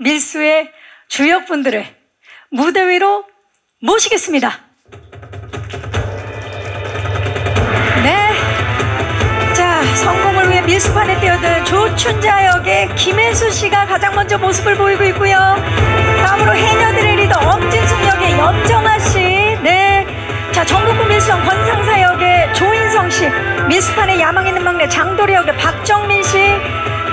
밀수의 주역분들을 무대 위로 모시겠습니다. 네. 자, 성공을 위해 밀수판에 뛰어든 조춘자 역의 김혜수 씨가 가장 먼저 모습을 보이고 있고요. 다음으로 해녀들의 리더 엄진숙 역의 염정아 씨. 네. 자, 전국구 밀수원 권상사 역의 조인성 씨. 밀수판의 야망 있는 막내 장도리 역의 박정민 씨.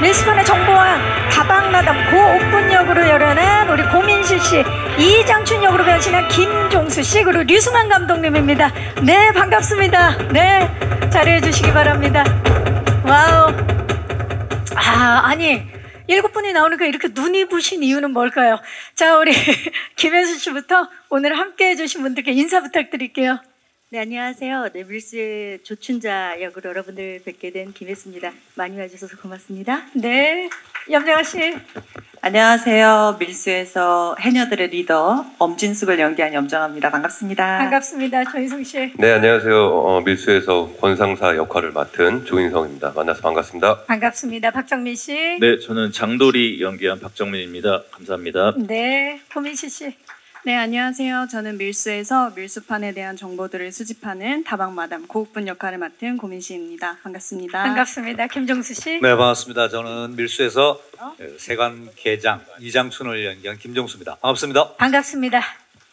밀수판의 정보왕 다방마담 고옥분 역으로 열연한 우리 고민실 씨, 이장춘 역으로 변신한 김종수 씨, 그리고 류승환 감독님입니다. 네, 반갑습니다. 네, 자리해 주시기 바랍니다. 와우. 아니 7분이 나오니까 이렇게 눈이 부신 이유는 뭘까요? 자, 우리 김혜수 씨부터 오늘 함께 해주신 분들께 인사 부탁드릴게요. 네, 안녕하세요. 네, 밀수의 조춘자 역으로 여러분들 뵙게 된 김혜수입니다. 많이 와주셔서 고맙습니다. 네, 염정아 씨. 안녕하세요. 밀수에서 해녀들의 리더 엄진숙을 연기한 염정아입니다. 반갑습니다. 반갑습니다. 조인성 씨. 네, 안녕하세요. 밀수에서 권상사 역할을 맡은 조인성입니다. 만나서 반갑습니다. 반갑습니다. 박정민 씨. 네, 저는 장도리 연기한 박정민입니다. 감사합니다. 네, 고민실 씨. 네, 안녕하세요. 저는 밀수에서 밀수판에 대한 정보들을 수집하는 다방마담 고옥분 역할을 맡은 고민씨입니다. 반갑습니다. 반갑습니다. 김종수 씨. 네, 반갑습니다. 저는 밀수에서 세관 계장 이장춘을 연기한 김종수입니다. 반갑습니다. 반갑습니다.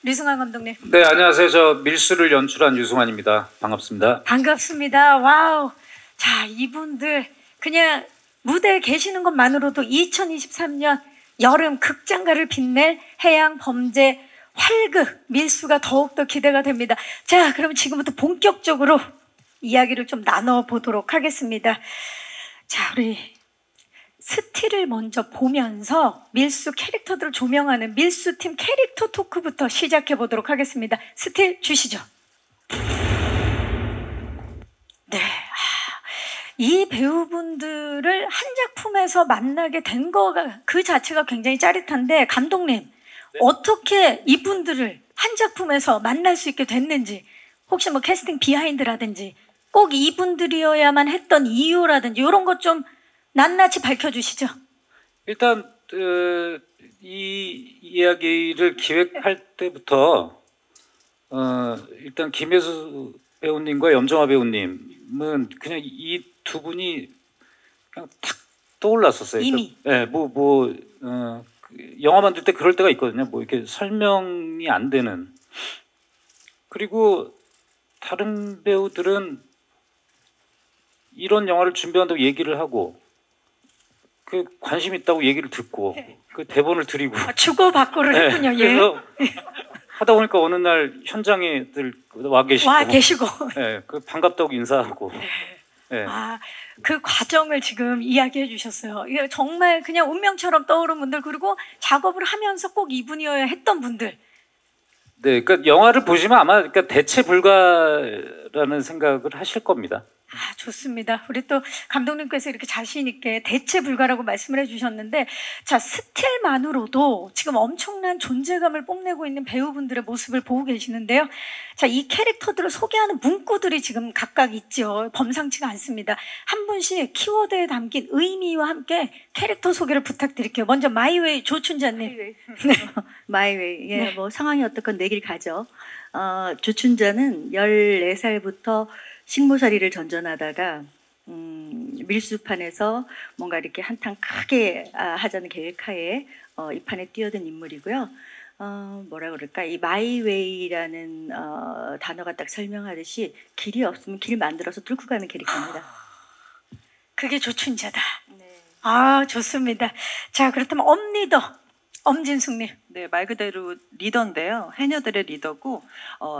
류승환 감독님. 네, 안녕하세요. 저 밀수를 연출한 유승환입니다. 반갑습니다. 반갑습니다. 와우. 자, 이분들 그냥 무대에 계시는 것만으로도 2023년 여름 극장가를 빛낼 해양 범죄 활극 밀수가 더욱더 기대가 됩니다. 자, 그럼 지금부터 본격적으로 이야기를 좀 나눠보도록 하겠습니다. 자, 우리 스틸을 먼저 보면서 밀수 캐릭터들을 조명하는 밀수팀 캐릭터 토크부터 시작해 보도록 하겠습니다. 스틸 주시죠. 네, 이 배우분들을 한 작품에서 만나게 된 거가 그 자체가 굉장히 짜릿한데, 감독님, 네. 어떻게 이분들을 한 작품에서 만날 수 있게 됐는지, 혹시 뭐 캐스팅 비하인드라든지 꼭 이분들이어야만 했던 이유라든지 이런 것 좀 낱낱이 밝혀주시죠. 일단 이 이야기를 기획할 때부터 일단 김혜수 배우님과 염정아 배우님은 그냥 이 두 분이 그냥 탁 떠올랐었어요. 이미. 네, 영화 만들 때 그럴 때가 있거든요. 뭐 이렇게 설명이 안 되는. 그리고 다른 배우들은 이런 영화를 준비한다고 얘기를 하고 그 관심 있다고 얘기를 듣고 그 대본을 드리고 주고받고를 네, 했군요. 예. 그래서 하다 보니까 어느 날 현장에들 와 계시고 네, 그 반갑다고 인사하고 네. 그 과정을 지금 이야기해 주셨어요. 이게 정말 그냥 운명처럼 떠오른 분들, 그리고 작업을 하면서 꼭 이분이어야 했던 분들. 네, 그러니까 영화를 보시면 아마 그러니까 대체 불가라는 생각을 하실 겁니다. 좋습니다. 우리 또 감독님께서 이렇게 자신 있게 대체 불가라고 말씀을 해주셨는데, 자, 스틸만으로도 지금 엄청난 존재감을 뽐내고 있는 배우분들의 모습을 보고 계시는데요. 자, 이 캐릭터들을 소개하는 문구들이 지금 각각 있죠. 범상치가 않습니다. 한 분씩 키워드에 담긴 의미와 함께 캐릭터 소개를 부탁드릴게요. 먼저 마이웨이 조춘자님. 네. 마이웨이. 예, 네. 뭐 상황이 어떻건 내 길 가죠. 조춘자는 14살부터 식모살이를 전전하다가 밀수판에서 뭔가 이렇게 한탕 크게 하자는 계획하에 이 판에 뛰어든 인물이고요. 뭐라 그럴까, 이 마이웨이라는 단어가 딱 설명하듯이 길이 없으면 길 만들어서 뚫고 가는 캐릭터입니다. 그게 조춘자다. 네. 좋습니다. 자, 그렇다면 엄리더 엄진숙님. 네, 말 그대로 리더인데요. 해녀들의 리더고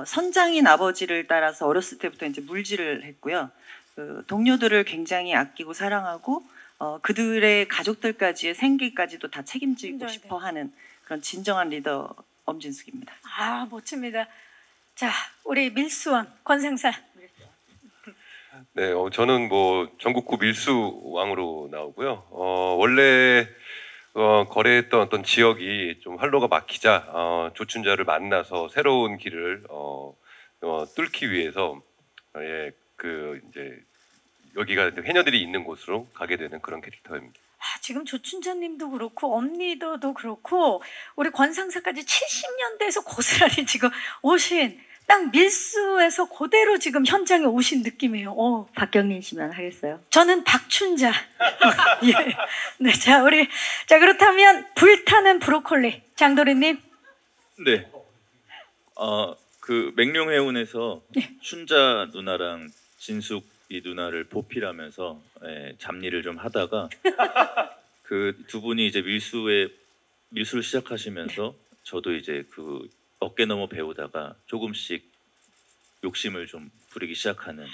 선장인 아버지를 따라서 어렸을 때부터 이제 물질을 했고요. 그 동료들을 굉장히 아끼고 사랑하고 그들의 가족들까지의 생계까지도 다 책임지고 싶어하는 그런 진정한 리더 엄진숙입니다. 멋집니다. 자, 우리 밀수원 권상사. 네, 저는 뭐 전국구 밀수왕으로 나오고요. 원래 거래했던 어떤 지역이 좀 활로가 막히자 조춘자를 만나서 새로운 길을 뚫기 위해서 이제 여기가 해녀들이 있는 곳으로 가게 되는 그런 캐릭터입니다. 지금 조춘자님도 그렇고 엄리더도 그렇고 우리 권상사까지 70년대에서 고스란히 지금 오신 딱 밀수에서 그대로 지금 현장에 오신 느낌이에요. 박경린 씨만 하겠어요. 저는 박춘자. 예. 네, 자 그렇다면 불타는 브로콜리 장도리님. 네. 그 맹룡해운에서 네. 춘자 누나랑 진숙 이 누나를 보필하면서 잡일을 좀 하다가 그 두 분이 이제 밀수를 시작하시면서 저도 이제 그 어깨 너머 배우다가 조금씩 욕심을 좀 부리기 시작하는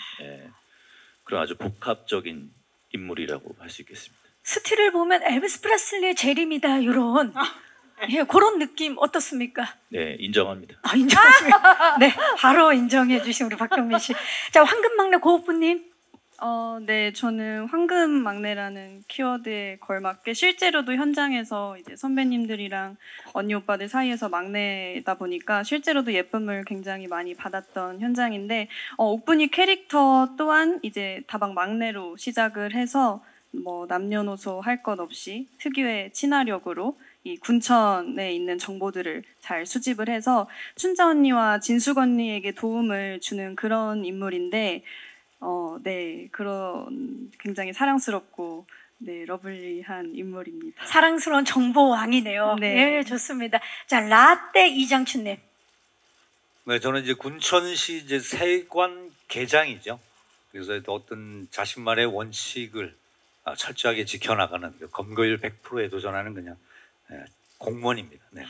그런 아주 복합적인 인물이라고 할 수 있겠습니다. 스틸을 보면 엘비스 프레슬리의 재림이다 이런 예, 그런 느낌 어떻습니까? 네, 인정합니다. 인정하십니까? 네, 바로 인정해 주신 우리 박경민 씨. 자, 황금막내 고옥부님. 네, 저는 황금막내라는 키워드에 걸맞게 실제로도 현장에서 이제 선배님들이랑 언니 오빠들 사이에서 막내다 보니까 실제로도 예쁨을 굉장히 많이 받았던 현장인데 옥분이 캐릭터 또한 이제 다방 막내로 시작을 해서 뭐 남녀노소 할 것 없이 특유의 친화력으로 이 군천에 있는 정보들을 잘 수집을 해서 춘자 언니와 진숙 언니에게 도움을 주는 그런 인물인데 네, 그런 굉장히 사랑스럽고 네, 러블리한 인물입니다. 사랑스러운 정보왕이네요. 네. 예, 좋습니다. 자, 라떼 이장춘님. 네, 저는 이제 군천시 이제 세관 계장이죠. 그래서 어떤 자신만의 원칙을 철저하게 지켜나가는 검거율 100%에 도전하는 그냥 공무원입니다. 네.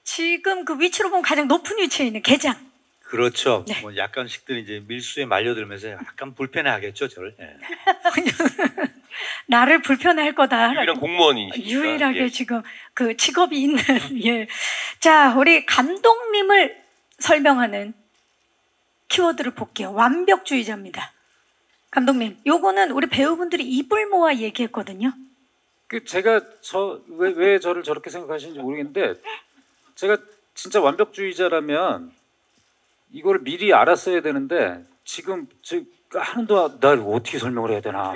지금 그 위치로 보면 가장 높은 위치에 있는 계장. 그렇죠. 네. 뭐 약간씩들 이제 밀수에 말려들면서 약간 불편해하겠죠, 저를. 네. 나를 불편해할 거다. 유일한 공무원이시니까. 유일하게 예. 지금 그 직업이 있는. 예. 자, 우리 감독님을 설명하는 키워드를 볼게요. 완벽주의자입니다. 감독님, 요거는 우리 배우분들이 입을 모아 얘기했거든요. 그 제가 왜 저를 저렇게 생각하시는지 모르겠는데 제가 진짜 완벽주의자라면 이걸 미리 알았어야 되는데 지금 하는 동안 날 어떻게 설명을 해야 되나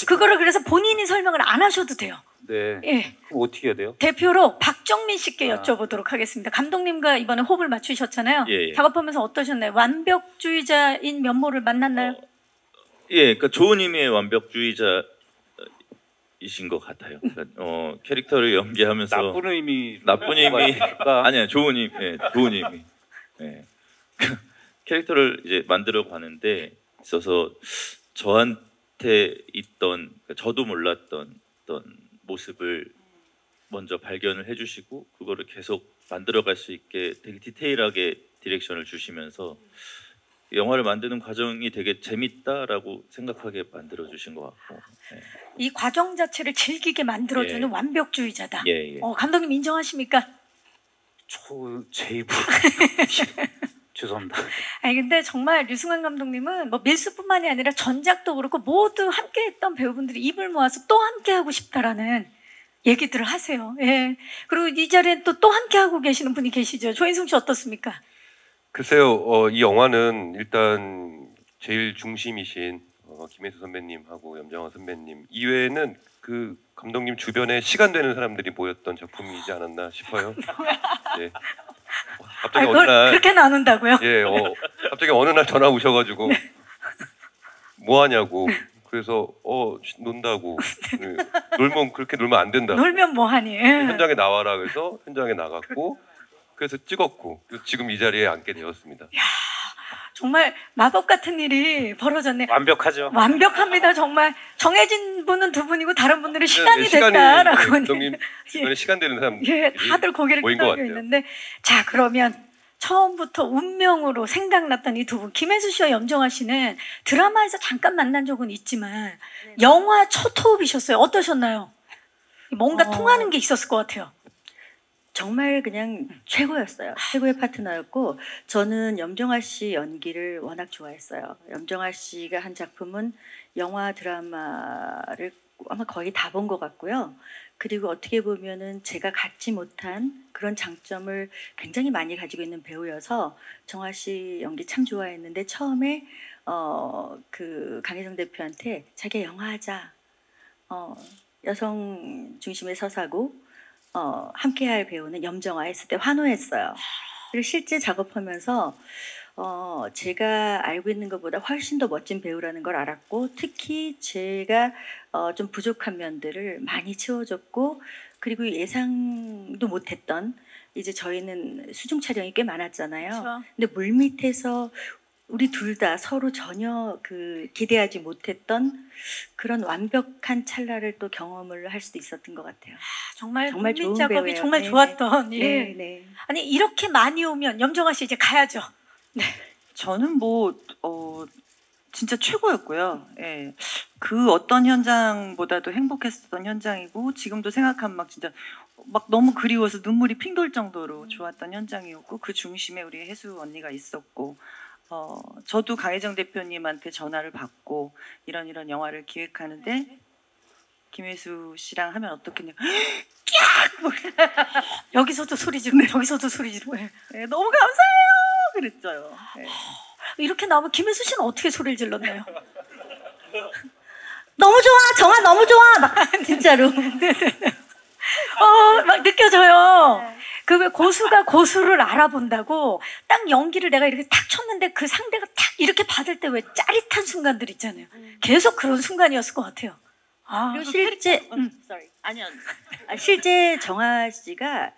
그거를 그래서 본인이 설명을 안 하셔도 돼요. 네. 예. 그럼 어떻게 해야 돼요? 대표로 박정민 씨께 여쭤보도록 하겠습니다. 감독님과 이번에 호흡을 맞추셨잖아요. 예. 작업하면서 어떠셨나요? 완벽주의자인 면모를 만났나요? 예, 그러니까 좋은 의미의 완벽주의자이신 것 같아요. 그러니까, 캐릭터를 연기하면서 나쁜 의미 아니야, 좋은 의미, 좋은 의미. 예. 캐릭터를 이제 만들어 가는데 있어서 저한테 있던, 그러니까 저도 몰랐던 어떤 모습을 먼저 발견을 해주시고 그거를 계속 만들어갈 수 있게 되게 디테일하게 디렉션을 주시면서 영화를 만드는 과정이 되게 재밌다라고 생각하게 만들어 주신 것 같고 이 과정 자체를 즐기게 만들어주는 완벽주의자다. 예. 감독님 인정하십니까? 제 입으로 죄송합니다. 아니 근데 정말 류승환 감독님은 뭐 밀수뿐만이 아니라 전작도 그렇고 모두 함께했던 배우분들이 입을 모아서 또 함께하고 싶다라는 얘기들을 하세요. 예. 그리고 이 자리에 또 함께하고 계시는 분이 계시죠. 조인성 씨 어떻습니까? 글쎄요, 이 영화는 일단 제일 중심이신 김혜수 선배님하고 염정아 선배님 이외에는 그 감독님 주변에 시간 되는 사람들이 모였던 작품이지 않았나 싶어요. 예. 갑자기 어느 날 그렇게 나눈다고요? 예, 갑자기 어느 날 전화 오셔가지고 뭐 하냐고. 그래서 논다고. 놀면 그렇게 놀면 안 된다고. 놀면 뭐 하니? 현장에 나와라 그래서 현장에 나갔고 그래서 찍었고 지금 이 자리에 앉게 되었습니다. 야, 정말 마법 같은 일이 벌어졌네. 완벽하죠. 완벽합니다. 정말 정해진 분은 두 분이고 다른 분들은 시간이 됐다라고. 감독님 주변에 시간 되는 사람 예, 다들 고개를 끄덕이고 있는데 자 그러면 처음부터 운명으로 생각났던 이 두 분 김혜수 씨와 염정아 씨는 드라마에서 잠깐 만난 적은 있지만 영화 첫 호흡이셨어요. 어떠셨나요? 뭔가 통하는 게 있었을 것 같아요. 정말 그냥 최고였어요. 최고의 파트너였고 저는 염정아 씨 연기를 워낙 좋아했어요. 염정아 씨가 한 작품은 영화 드라마를 아마 거의 다 본 것 같고요. 그리고 어떻게 보면은 제가 갖지 못한 그런 장점을 굉장히 많이 가지고 있는 배우여서 정아 씨 연기 참 좋아했는데 처음에 그 강혜정 대표한테 자기가 영화 하자. 여성 중심의 서사고 함께할 배우는 염정아 했을 때 환호했어요. 그리고 실제 작업하면서 제가 알고 있는 것보다 훨씬 더 멋진 배우라는 걸 알았고 특히 제가 좀 부족한 면들을 많이 채워줬고 그리고 예상도 못했던 이제 저희는 수중 촬영이 꽤 많았잖아요. 그렇죠. 근데 물밑에서 우리 둘 다 서로 전혀 기대하지 못했던 그런 완벽한 찰나를 또 경험을 할 수도 있었던 것 같아요. 정말 정말 물밑 좋은 작업이 배우예요. 정말 네, 좋았던. 예. 네, 네. 아니 이렇게 많이 오면 염정아 씨 이제 가야죠. 저는 진짜 최고였고요. 예. 그 어떤 현장보다도 행복했었던 현장이고 지금도 생각하면 막 진짜 막 너무 그리워서 눈물이 핑 돌 정도로 좋았던 현장이었고 그 중심에 우리 혜수 언니가 있었고 저도 강혜정 대표님한테 전화를 받고 이런 영화를 기획하는데 김혜수 씨랑 하면 어떻겠냐 여기서도 소리 지르고 저기서도 소리 지르고. 예. 네, 너무 감사해요 그랬어요. 네. 이렇게 나오면 김혜수 씨는 어떻게 소리를 질렀나요? 너무 좋아, 정아 너무 좋아, 막 진짜로. 막 느껴져요. 그 왜 고수가 고수를 알아본다고 딱 연기를 내가 이렇게 탁 쳤는데 그 상대가 탁 이렇게 받을 때 왜 짜릿한 순간들 있잖아요. 계속 그런 순간이었을 것 같아요. 그리고 실제 아니요. 실제 정아 씨가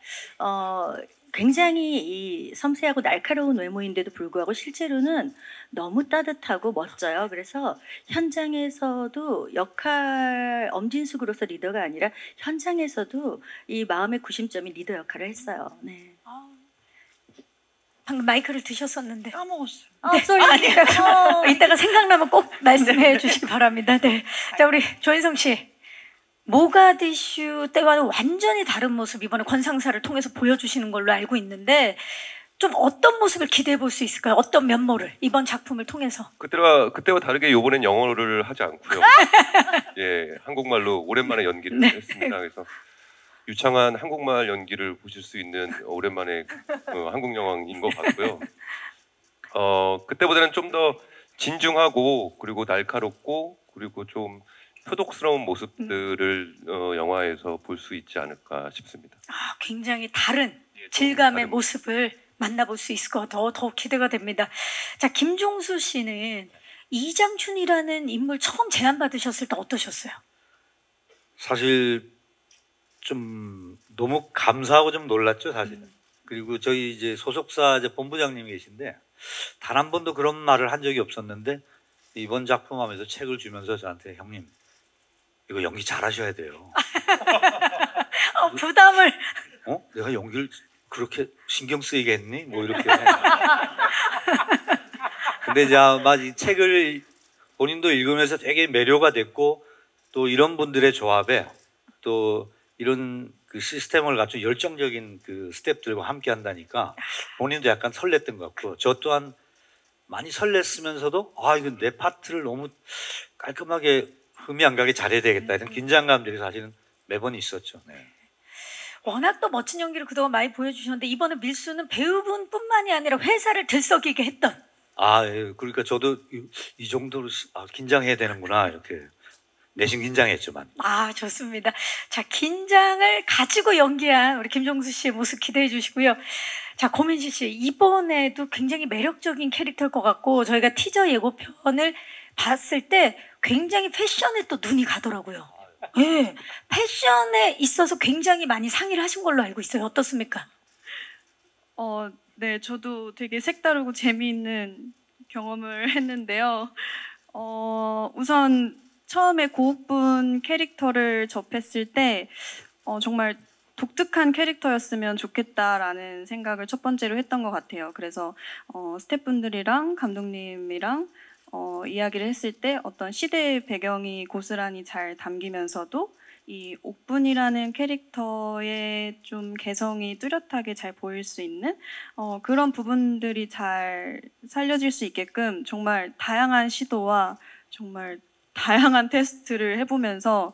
굉장히 이 섬세하고 날카로운 외모인데도 불구하고 실제로는 너무 따뜻하고 멋져요. 그래서 현장에서도 엄진숙으로서 리더가 아니라 현장에서도 이 마음의 구심점이 리더 역할을 했어요. 네. 방금 마이크를 드셨었는데. 까먹었어요. 이따가 생각나면 꼭 말씀해 주시기 바랍니다. 네. 자, 우리 조인성 씨. 모가디슈 때와는 완전히 다른 모습 이번에 권상사를 통해서 보여주시는 걸로 알고 있는데 좀 어떤 모습을 기대해 볼 수 있을까요? 어떤 면모를 이번 작품을 통해서? 그때와 다르게 이번엔 영어를 하지 않고요. 예, 한국말로 오랜만에 연기를 했습니다. 그래서 유창한 한국말 연기를 보실 수 있는 오랜만에 한국 영화인 것 같고요. 그때보다는 좀 더 진중하고 그리고 날카롭고 그리고 좀 표독스러운 모습들을 영화에서 볼 수 있지 않을까 싶습니다. 굉장히 다른 질감의 모습을 만나볼 수 있을 것 같아요. 더 기대가 됩니다. 자, 김종수 씨는 이장춘이라는 인물 처음 제안받으셨을 때 어떠셨어요? 사실 좀 너무 감사하고 좀 놀랐죠, 사실은. 그리고 저희 이제 소속사 본부장님이 계신데 단 한 번도 그런 말을 한 적이 없었는데 이번 작품 하면서 책을 주면서 저한테 형님 이거 연기 잘하셔야 돼요. 부담을. 내가 연기를 그렇게 신경 쓰이게 했니? 뭐 이렇게. 근데 이제 아마 이 책을 본인도 읽으면서 되게 매료가 됐고 또 이런 분들의 조합에 또 이런 그 시스템을 갖춘 열정적인 그 스태프들과 함께 한다니까 본인도 약간 설렜던 것 같고 저 또한 많이 설렜으면서도 이건 내 파트를 너무 깔끔하게 흠이 안 가게 잘해야 되겠다 이런 긴장감들이 사실은 매번 있었죠. 네. 워낙 또 멋진 연기를 그동안 많이 보여주셨는데 이번에 밀수는 배우분뿐만이 아니라 회사를 들썩이게 했던. 예. 그러니까 저도 이 정도로 긴장해야 되는구나 이렇게 내심 긴장했지만. 좋습니다. 자, 긴장을 가지고 연기한 우리 김종수 씨의 모습 기대해 주시고요. 자, 고민실 씨 이번에도 굉장히 매력적인 캐릭터일 것 같고 저희가 티저 예고편을 봤을 때 굉장히 패션에 또 눈이 가더라고요. 네, 패션에 있어서 굉장히 많이 상의를 하신 걸로 알고 있어요. 어떻습니까? 네, 저도 되게 색다르고 재미있는 경험을 했는데요. 우선 처음에 고욱분 캐릭터를 접했을 때 정말 독특한 캐릭터였으면 좋겠다라는 생각을 첫 번째로 했던 것 같아요. 그래서 스태프분들이랑 감독님이랑 이야기를 했을 때 어떤 시대의 배경이 고스란히 잘 담기면서도 이 옥분이라는 캐릭터의 좀 개성이 뚜렷하게 잘 보일 수 있는 그런 부분들이 잘 살려질 수 있게끔 정말 다양한 시도와 정말 다양한 테스트를 해보면서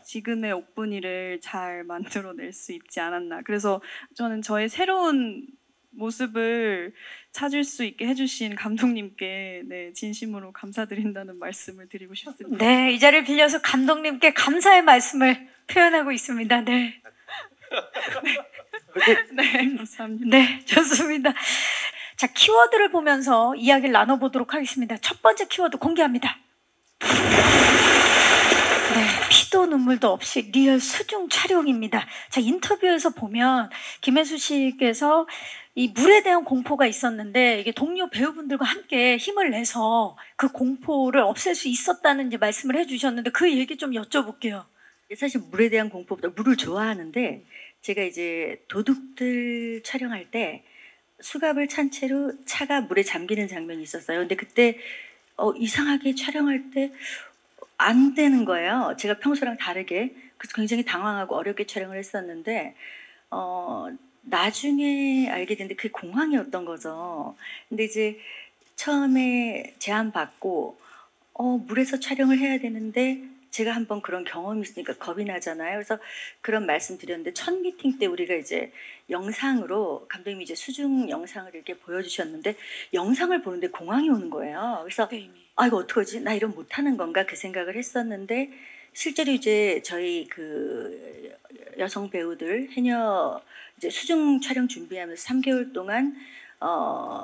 지금의 옥분이를 잘 만들어낼 수 있지 않았나. 그래서 저는 저의 새로운 모습을 찾을 수 있게 해주신 감독님께 네, 진심으로 감사드린다는 말씀을 드리고 싶습니다. 네, 이 자리를 빌려서 감독님께 감사의 말씀을 표현하고 있습니다. 네. 네, 감사합니다. 네, 좋습니다. 자, 키워드를 보면서 이야기를 나눠보도록 하겠습니다. 첫 번째 키워드 공개합니다. 네, 피도 눈물도 없이 리얼 수중 촬영입니다. 자, 인터뷰에서 보면 김혜수 씨께서 이 물에 대한 공포가 있었는데 이게 동료 배우분들과 함께 힘을 내서 그 공포를 없앨 수 있었다는 이제 말씀을 해주셨는데 그 얘기 좀 여쭤볼게요. 사실 물에 대한 공포보다 물을 좋아하는데 제가 이제 도둑들 촬영할 때 수갑을 찬 채로 차가 물에 잠기는 장면이 있었어요. 근데 그때 이상하게 촬영할 때 안 되는 거예요. 제가 평소랑 다르게. 그래서 굉장히 당황하고 어렵게 촬영을 했었는데 나중에 알게 됐는데 그게 공황이었던 거죠. 근데 이제 처음에 제안 받고 물에서 촬영을 해야 되는데 제가 한번 그런 경험이 있으니까 겁이 나잖아요. 그래서 그런 말씀 드렸는데 첫 미팅 때 우리가 이제 영상으로 감독님이 이제 수중 영상을 이렇게 보여주셨는데 영상을 보는데 공황이 오는 거예요. 그래서 아 이거 어떡하지? 나 이런 못하는 건가? 그 생각을 했었는데 실제로 이제 저희 그 여성 배우들 해녀 이제 수중 촬영 준비하면서 3개월 동안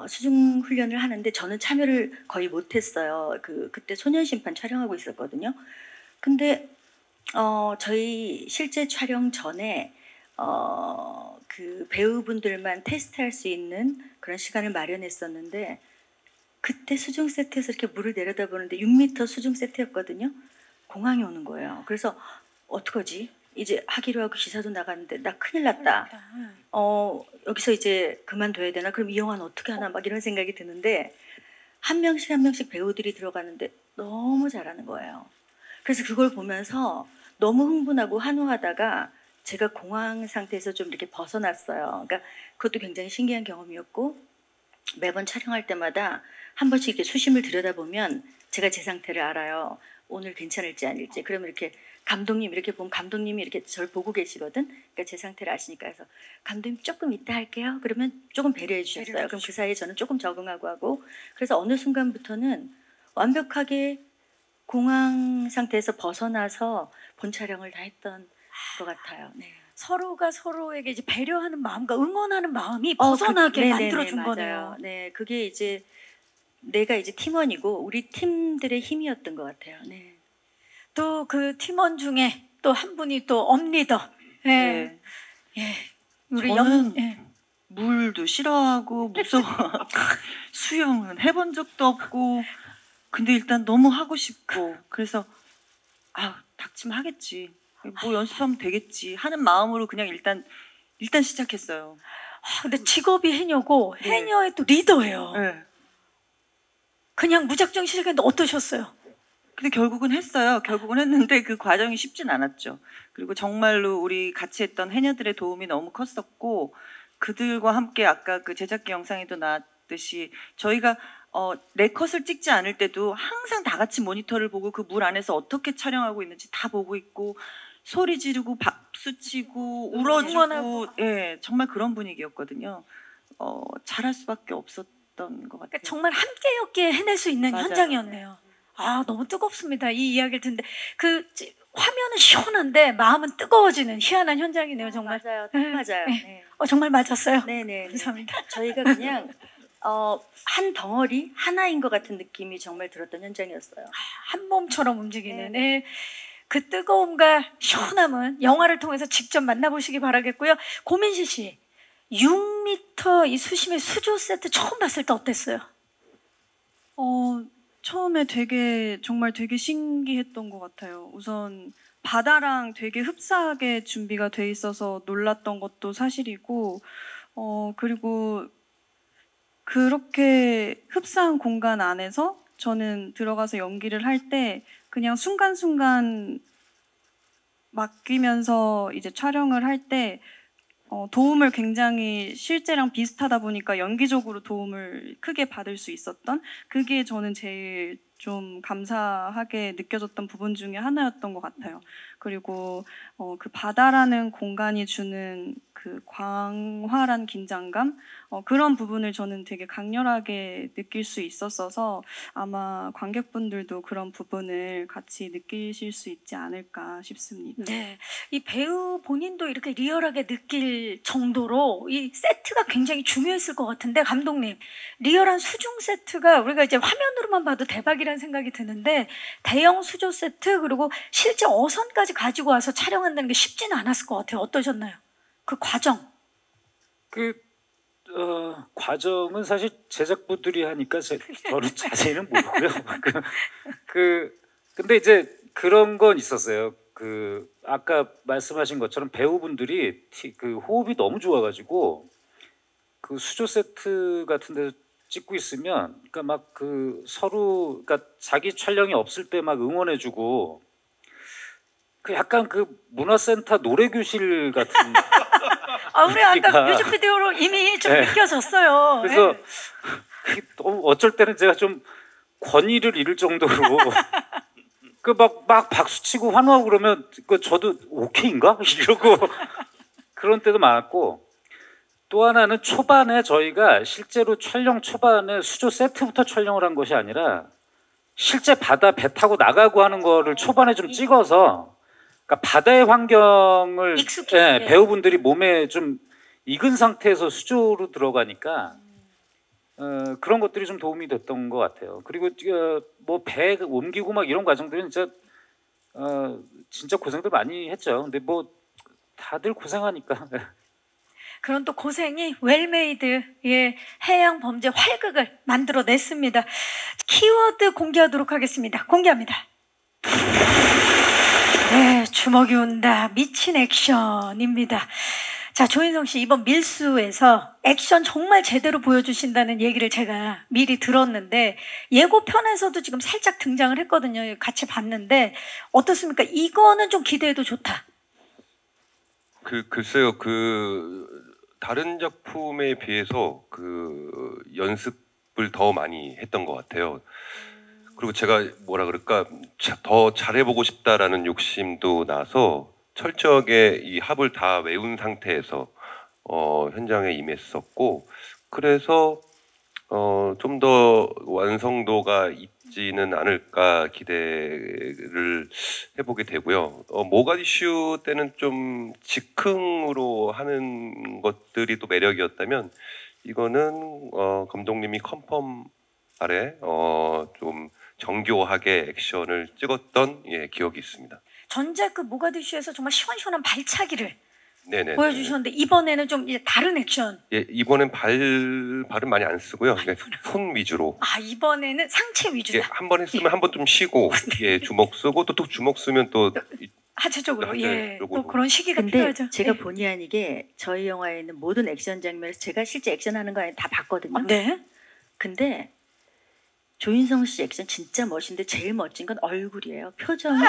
수중 훈련을 하는데 저는 참여를 거의 못했어요. 그때 소년심판 촬영하고 있었거든요. 근데 저희 실제 촬영 전에 그 배우분들만 테스트할 수 있는 그런 시간을 마련했었는데 그때 수중 세트에서 이렇게 물을 내려다보는데 6m 수중 세트였거든요. 공황이 오는 거예요. 그래서 어떡하지? 이제 하기로 하고 기사도 나갔는데 나 큰일 났다. 여기서 이제 그만둬야 되나? 그럼 이 영화는 어떻게 하나? 막 이런 생각이 드는데 한 명씩 한 명씩 배우들이 들어가는데 너무 잘하는 거예요. 그래서 그걸 보면서 너무 흥분하고 한호하다가 제가 공황 상태에서 좀 이렇게 벗어났어요. 그러니까 그것도 굉장히 신기한 경험이었고 매번 촬영할 때마다 한 번씩 이렇게 수심을 들여다보면 제가 제 상태를 알아요. 오늘 괜찮을지 아닐지. 그러면 이렇게 감독님 이렇게 보면 감독님이 이렇게 저를 보고 계시거든. 그러니까 제 상태를 아시니까 해서 감독님 조금 이따 할게요. 그러면 조금 배려해 주셨어요. 그럼 그 사이에 저는 조금 적응하고 하고 그래서 어느 순간부터는 완벽하게 공황 상태에서 벗어나서 본 촬영을 다 했던 것 같아요. 네. 서로가 서로에게 이제 배려하는 마음과 응원하는 마음이 벗어나게 만들어준 맞아요. 거네요. 네, 그게 이제 내가 이제 팀원이고 우리 팀들의 힘이었던 것 같아요. 네. 또 그 팀원 중에 또 한 분이 또 엄리더. 예. 네. 예. 우리 저는 예. 물도 싫어하고 무서워. 수영은 해본 적도 없고 근데 일단 너무 하고 싶고 그래서 닥치면 하겠지. 뭐 연습하면 되겠지 하는 마음으로 그냥 일단 시작했어요. 근데 직업이 해녀고 네. 해녀의 또 리더예요. 네. 그냥 무작정 시작했는데 어떠셨어요? 근데 결국은 했어요. 결국은 했는데 그 과정이 쉽진 않았죠. 그리고 정말로 우리 같이 했던 해녀들의 도움이 너무 컸었고 그들과 함께 아까 그 제작기 영상에도 나왔듯이 저희가 네컷을 찍지 않을 때도 항상 다 같이 모니터를 보고 그 물 안에서 어떻게 촬영하고 있는지 다 보고 있고 소리 지르고 박수 치고 울어주고 예, 정말 그런 분위기였거든요. 잘할 수밖에 없었던 것 같아요. 그러니까 정말 함께였기에 해낼 수 있는 맞아요. 현장이었네요. 너무 뜨겁습니다. 이 이야기를 듣는데 화면은 시원한데 마음은 뜨거워지는 희한한 현장이네요. 정말. 맞아요. 딱 맞아요. 네. 정말 맞았어요. 네네. 감사합니다. 저희가 그냥 한 덩어리 하나인 것 같은 느낌이 정말 들었던 현장이었어요. 한 몸처럼 움직이는 그 뜨거움과 시원함은 영화를 통해서 직접 만나보시기 바라겠고요. 고민시 씨, 6m 이 수심의 수조 세트 처음 봤을 때 어땠어요? 처음에 정말 되게 신기했던 것 같아요. 우선 바다랑 되게 흡사하게 준비가 돼 있어서 놀랐던 것도 사실이고, 그리고 그렇게 흡사한 공간 안에서 저는 들어가서 연기를 할 때 그냥 순간순간 맡기면서 이제 촬영을 할 때 도움을 굉장히 실제랑 비슷하다 보니까 연기적으로 도움을 크게 받을 수 있었던 그게 저는 제일 좀 감사하게 느껴졌던 부분 중에 하나였던 것 같아요. 그리고 그 바다라는 공간이 주는 그 광활한 긴장감, 그런 부분을 저는 되게 강렬하게 느낄 수 있었어서 아마 관객분들도 그런 부분을 같이 느끼실 수 있지 않을까 싶습니다. 네, 이 배우 본인도 이렇게 리얼하게 느낄 정도로 이 세트가 굉장히 중요했을 것 같은데, 감독님, 리얼한 수중 세트가 우리가 이제 화면으로만 봐도 대박이라는 생각이 드는데, 대형 수조 세트 그리고 실제 어선까지 가지고 와서 촬영한다는 게 쉽지는 않았을 것 같아요. 어떠셨나요? 그 과정. 과정은 사실 제작부들이 하니까 저는 자세히는 모르고요. 근데 이제 그런 건 있었어요. 아까 말씀하신 것처럼 배우분들이 그 호흡이 너무 좋아가지고 그 수조 세트 같은 데서 찍고 있으면, 그러니까 막 서로, 그러니까 자기 촬영이 없을 때 막 응원해주고, 약간 문화센터 노래교실 같은. 우리 아까 뮤직비디오로 이미 좀 네. 느껴졌어요. 그래서 네. 어쩔 때는 제가 좀 권위를 잃을 정도로 막 박수치고 환호하고 그러면 저도 오케이인가? 이러고 그런 때도 많았고, 또 하나는 초반에 저희가 실제로 촬영 초반에 수조 세트부터 촬영을 한 것이 아니라 실제 바다 배 타고 나가고 하는 거를 초반에 좀 찍어서, 그러니까 바다의 환경을 배우분들이 몸에 좀 익은 상태에서 수조로 들어가니까 그런 것들이 좀 도움이 됐던 것 같아요. 그리고 뭐 배 옮기고 막 이런 과정들은 진짜 고생들 많이 했죠. 근데 뭐 다들 고생하니까. 그런 또 고생이 웰메이드의 해양 범죄 활극을 만들어냈습니다. 키워드 공개하도록 하겠습니다. 공개합니다. 네, 주먹이 온다. 미친 액션입니다. 자, 조인성 씨, 이번 밀수에서 액션 정말 제대로 보여주신다는 얘기를 제가 미리 들었는데, 예고편에서도 지금 살짝 등장을 했거든요. 같이 봤는데 어떻습니까? 이거는 좀 기대해도 좋다. 글쎄요, 다른 작품에 비해서 연습을 더 많이 했던 것 같아요. 그리고 제가 뭐라 그럴까, 더 잘해보고 싶다라는 욕심도 나서 철저하게 이 합을 다 외운 상태에서 현장에 임했었고, 그래서 좀 더 완성도가 있지는 않을까 기대를 해보게 되고요. 모가디슈 때는 좀 즉흥으로 하는 것들이 또 매력이었다면, 이거는 감독님이 컨펌 아래 좀 정교하게 액션을 찍었던 기억이 있습니다. 전작 모가디슈에서 정말 시원시원한 발차기를 네네. 보여주셨는데, 이번에는 좀 이제 다른 액션. 예, 이번엔 발은 많이 안 쓰고요. 손 위주로. 이번에는 상체 위주다. 예, 한 번 했으면 한 번 좀 쉬고, 주먹 쓰고 또 주먹 쓰면 또 하체적으로, 쪽으로. 또 그런 시기가 근데 필요하죠. 제가 본의 아니게 저희 영화에 있는 모든 액션 장면에서 제가 실제 액션하는 거 다 봤거든요. 네. 근데 조인성 씨 액션 진짜 멋있는데 제일 멋진 건 얼굴이에요. 표정이.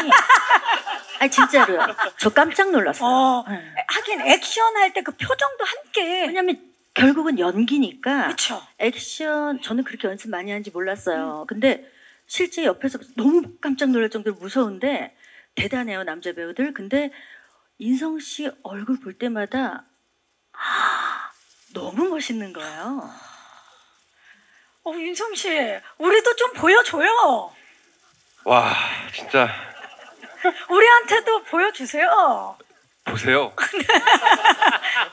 아니 진짜로요. 저 깜짝 놀랐어요. 하긴 액션 할 때 그 표정도 함께. 왜냐면 결국은 연기니까. 그렇죠. 액션 저는 그렇게 연습 많이 하는지 몰랐어요. 근데 실제 옆에서 너무 깜짝 놀랄 정도로 무서운데 대단해요, 남자 배우들. 근데 인성 씨 얼굴 볼 때마다 너무 멋있는 거예요. 윤성 씨, 우리도 좀 보여줘요. 와, 진짜 우리한테도 보여주세요. 보세요.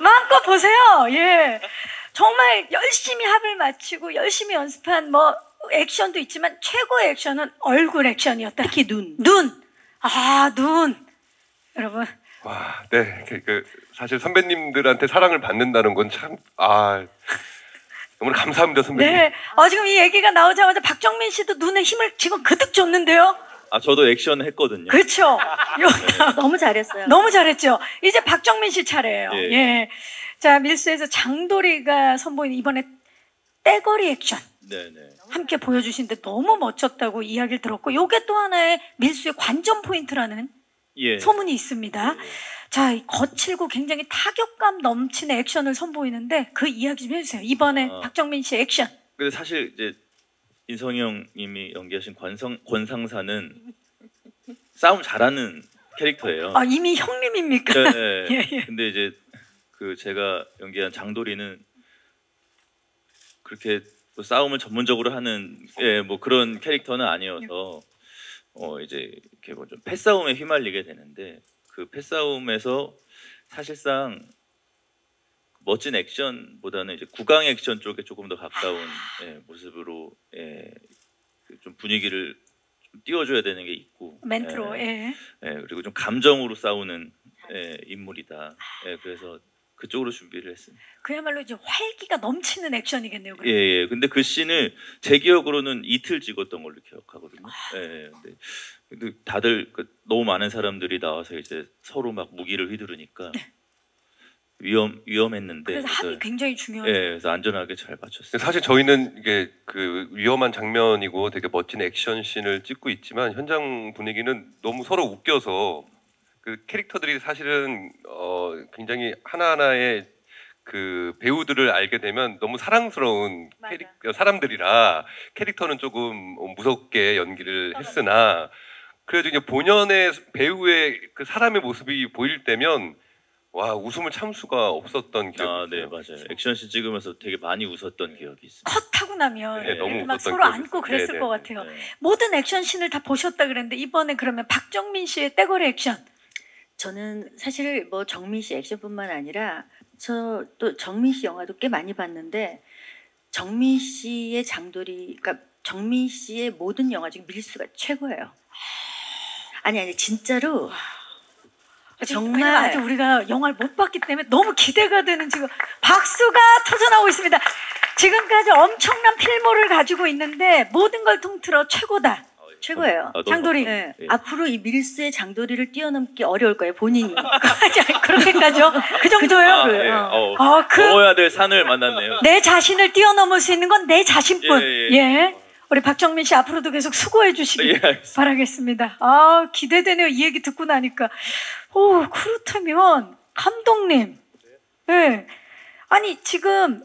마음껏 보세요. 예, 정말 열심히 합을 맞추고 열심히 연습한 뭐 액션도 있지만 최고의 액션은 얼굴 액션이었다. 특히 눈. 눈. 눈. 여러분. 와, 네, 사실 선배님들한테 사랑을 받는다는 건 참 너무 감사합니다, 선배님. 네. 지금 이 얘기가 나오자마자 박정민 씨도 눈에 힘을 지금 그득 줬는데요. 저도 액션 했거든요. 그렇죠. 너무 잘했어요. 너무 잘했죠. 이제 박정민 씨 차례예요. 예. 예. 자, 밀수에서 장도리가 선보인 이번에 떼거리 액션 네네. 함께 보여주신데 너무 멋졌다고 이야기를 들었고, 요게 또 하나의 밀수의 관전 포인트라는 소문이 있습니다. 자, 거칠고 굉장히 타격감 넘치는 액션을 선보이는데 그 이야기 좀 해주세요. 이번에 박정민 씨 액션. 근데 사실 이제 인성형님이 연기하신 권상사는 싸움 잘하는 캐릭터예요. 아, 이미 형님입니까? 네. 예, 예. 근데 이제 그 제가 연기한 장도리는 그렇게 뭐 싸움을 전문적으로 하는 뭐 그런 캐릭터는 아니어서 이제 이렇게 뭐 좀 패싸움에 휘말리게 되는데 그 패싸움에서 사실상 멋진 액션보다는 이제 구강 액션 쪽에 조금 더 가까운 모습으로 좀 분위기를 좀 띄워줘야 되는 게 있고 멘트로. 예. 그리고 좀 감정으로 싸우는 인물이다. 그래서 그쪽으로 준비를 했습니다. 그야말로 이제 활기가 넘치는 액션이겠네요. 그럼. 예. 근데 그 씬을 제 기억으로는 이틀 찍었던 걸로 기억하거든요. 근데 다들 너무 많은 사람들이 나와서 이제 서로 막 무기를 휘두르니까 위험했는데 그래서 합이 굉장히 중요해요. 그래서 안전하게 잘 맞췄어요. 사실 저희는 이게 그 위험한 장면이고 되게 멋진 액션 씬을 찍고 있지만 현장 분위기는 너무 서로 웃겨서 그 캐릭터들이 사실은 굉장히 하나하나의 그 배우들을 알게 되면 너무 사랑스러운 사람들이라 캐릭터는 조금 무섭게 연기를 했으나 그래도 이제 본연의 배우의 그 사람의 모습이 보일 때면 와, 웃음을 참을 수가 없었던 기억이 네, 맞아요. 액션씬 찍으면서 되게 많이 웃었던 기억이 있습니다. 컷하고 나면 너무 막 웃었던 서로 기억이 안고 있어요. 그랬을 것 같아요. 모든 액션씬을 다 보셨다 그랬는데 이번에 그러면 박정민 씨의 떼거리 액션. 저는 사실 뭐 정민 씨 액션뿐만 아니라 저 또 정민 씨 영화도 꽤 많이 봤는데 정민 씨의 장도리, 그러니까 정민 씨의 모든 영화 중에 밀수가 최고예요. 아니 진짜로 정말 아직 우리가 영화를 못 봤기 때문에 너무 기대가 되는 지금 박수가 터져나오고 있습니다. 지금까지 엄청난 필모를 가지고 있는데 모든 걸 통틀어 최고다. 최고예요. 장도리. 네. 앞으로 이 밀수의 장도리를 뛰어넘기 어려울 거예요, 본인이. 그렇게까지요? 그 정도요? 넘어야 될 산을 만났네요. 내 자신을 뛰어넘을 수 있는 건 내 자신뿐. 예. 우리 박정민 씨 앞으로도 계속 수고해 주시기 바라겠습니다. 아, 기대되네요. 이 얘기 듣고 나니까. 오, 그렇다면 감독님. 예. 아니 지금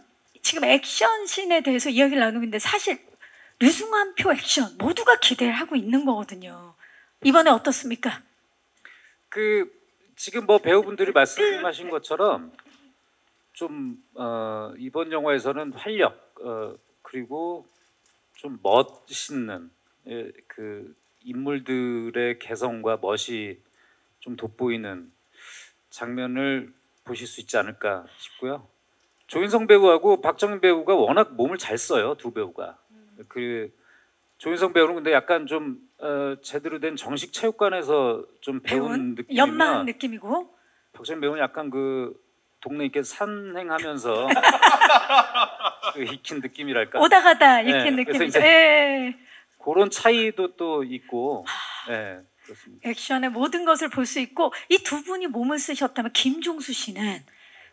액션씬에 대해서 이야기를 나누고 있는데 사실 류승환표 액션 모두가 기대를 하고 있는 거거든요. 이번에 어떻습니까? 그 지금 뭐 배우분들이 말씀하신 것처럼 좀 이번 영화에서는 활력 그리고 좀 멋있는 그 인물들의 개성과 멋이 좀 돋보이는 장면을 보실 수 있지 않을까 싶고요. 조인성 배우하고 박정민 배우가 워낙 몸을 잘 써요, 두 배우가. 그 조인성 배우는 근데 약간 좀 제대로 된 정식 체육관에서 좀 배운 느낌이면 연마한 느낌이고 박정민 배우는 약간 그 동네 이렇게 산행하면서 그 익힌 느낌이랄까. 오다 가다 익힌 느낌이죠. 그런 차이도 또 있고. 그렇습니다. 액션의 모든 것을 볼 수 있고 이 두 분이 몸을 쓰셨다면 김종수 씨는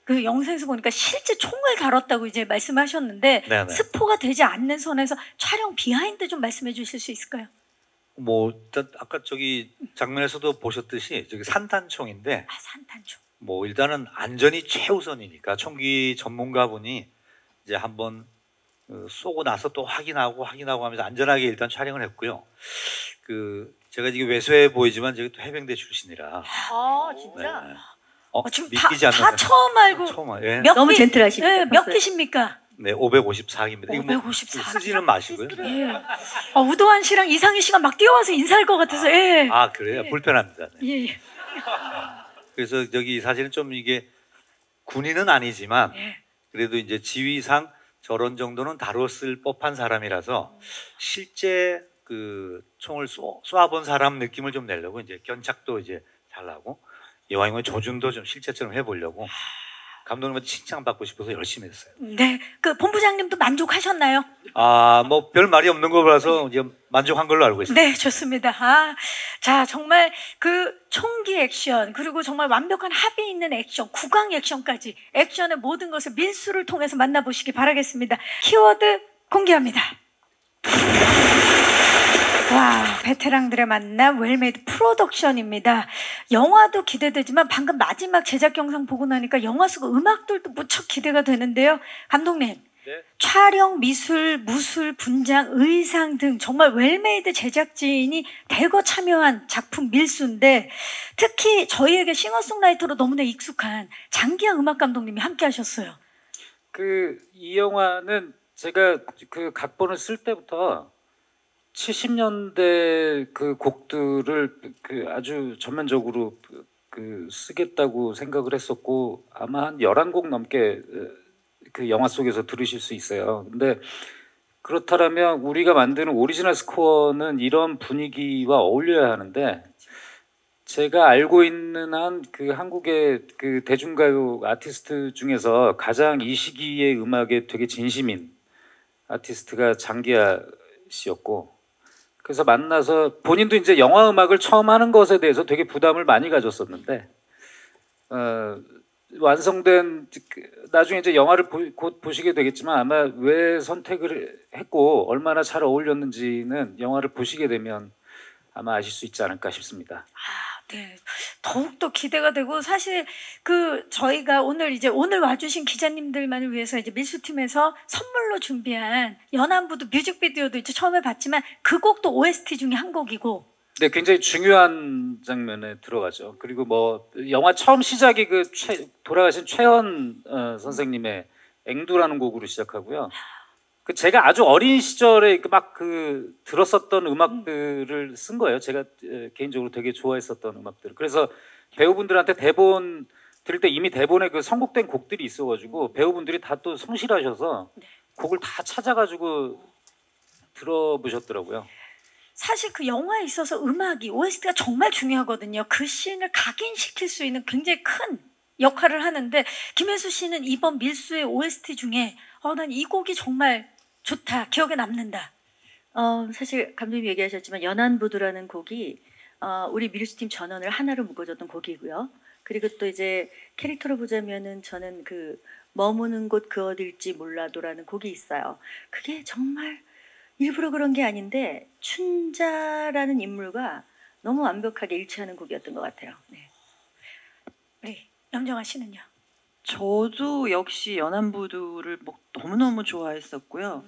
그 영상에서 보니까 실제 총을 다뤘다고 이제 말씀하셨는데 스포가 되지 않는 선에서 촬영 비하인드 좀 말씀해 주실 수 있을까요? 뭐 일단 아까 저기 장면에서도 보셨듯이 저기 산탄총인데 산탄총. 뭐 일단은 안전이 최우선이니까 총기 전문가분이 이제 한번 쏘고 나서 또 확인하고 하면서 안전하게 일단 촬영을 했고요. 그 제가 이게 왜소해 보이지만 제가 또 해병대 출신이라. 진짜. 지금 믿기지 않는 다 처음 알고 너무 젠틀하십니다. 몇 기십니까? 네, 554기입니다. 554. 쓰지는 마시고요. 우도환 씨랑 이상희 씨가 막 뛰어와서 인사할 것 같아서. 그래요? 불편합니다. 네. 예. 그래서 여기 사실은 좀 이게 군인은 아니지만 그래도 이제 지위상 저런 정도는 다뤘을 법한 사람이라서 실제 그 총을 쏘아본 사람 느낌을 좀 내려고 이제 견착도 이제 잘 나고 이왕이면 조준도 좀 실제처럼 해보려고 감독님한테 칭찬받고 싶어서 열심히 했어요. 네, 그 본부장님도 만족하셨나요? 뭐 별 말이 없는 거라서 이제 만족한 걸로 알고 있습니다. 네, 좋습니다. 자, 정말 그 총기 액션 그리고 정말 완벽한 합이 있는 액션, 구강 액션까지 액션의 모든 것을 밀수를 통해서 만나보시기 바라겠습니다. 키워드 공개합니다. 와, 베테랑들의 만남 웰메이드 프로덕션입니다. 영화도 기대되지만 방금 마지막 제작 영상 보고 나니까 영화 속 음악들도 무척 기대가 되는데요. 감독님, 네. 촬영, 미술, 무술, 분장, 의상 등 정말 웰메이드 제작진이 대거 참여한 작품 밀수인데 특히 저희에게 싱어송라이터로 너무나 익숙한 장기하 음악 감독님이 함께 하셨어요. 이 영화는 제가 그 각본을 쓸 때부터 70년대 그 곡들을 아주 전면적으로 쓰겠다고 생각을 했었고 아마 한 11곡 넘게 그 영화 속에서 들으실 수 있어요. 근데 그렇다면 우리가 만드는 오리지널 스코어는 이런 분위기와 어울려야 하는데 제가 알고 있는 한 그 한국의 그 대중가요 아티스트 중에서 가장 이 시기의 음악에 되게 진심인 아티스트가 장기하 씨였고 그래서 만나서 본인도 이제 영화 음악을 처음 하는 것에 대해서 되게 부담을 많이 가졌었는데 완성된 나중에 이제 영화를 곧 보시게 되겠지만 아마 왜 선택을 했고 얼마나 잘 어울렸는지는 영화를 보시게 되면 아마 아실 수 있지 않을까 싶습니다. 네, 더욱더 기대가 되고 사실 저희가 오늘 와주신 기자님들만을 위해서 이제 밀수팀에서 선물로 준비한 연안부두 뮤직비디오도 이제 처음에 봤지만 그 곡도 OST 중에 한 곡이고. 네, 굉장히 중요한 장면에 들어가죠. 그리고 뭐 영화 처음 시작이 돌아가신 최현 선생님의 앵두라는 곡으로 시작하고요. 제가 아주 어린 시절에 들었었던 음악들을 쓴 거예요. 제가 개인적으로 되게 좋아했었던 음악들. 그래서 배우분들한테 대본 들을 때 이미 대본에 선곡된 곡들이 있어가지고 배우분들이 다 또 성실하셔서 곡을 다 찾아가지고 들어보셨더라고요. 사실 그 영화에 있어서 음악이 OST가 정말 중요하거든요. 그 씬을 각인시킬 수 있는 굉장히 큰 역할을 하는데 김혜수 씨는 이번 밀수의 OST 중에 난 이 곡이 정말 좋다, 기억에 남는다. 사실 감독님이 얘기하셨지만 연안부두라는 곡이 우리 밀수팀 전원을 하나로 묶어줬던 곡이고요. 그리고 또 이제 캐릭터로 보자면은 저는 머무는 곳 그 어딜지 몰라도라는 곡이 있어요. 그게 정말 일부러 그런 게 아닌데 춘자라는 인물과 너무 완벽하게 일치하는 곡이었던 것 같아요. 네. 우리 염정아 씨는요? 저도 역시 연안부두를 너무너무 좋아했었고요.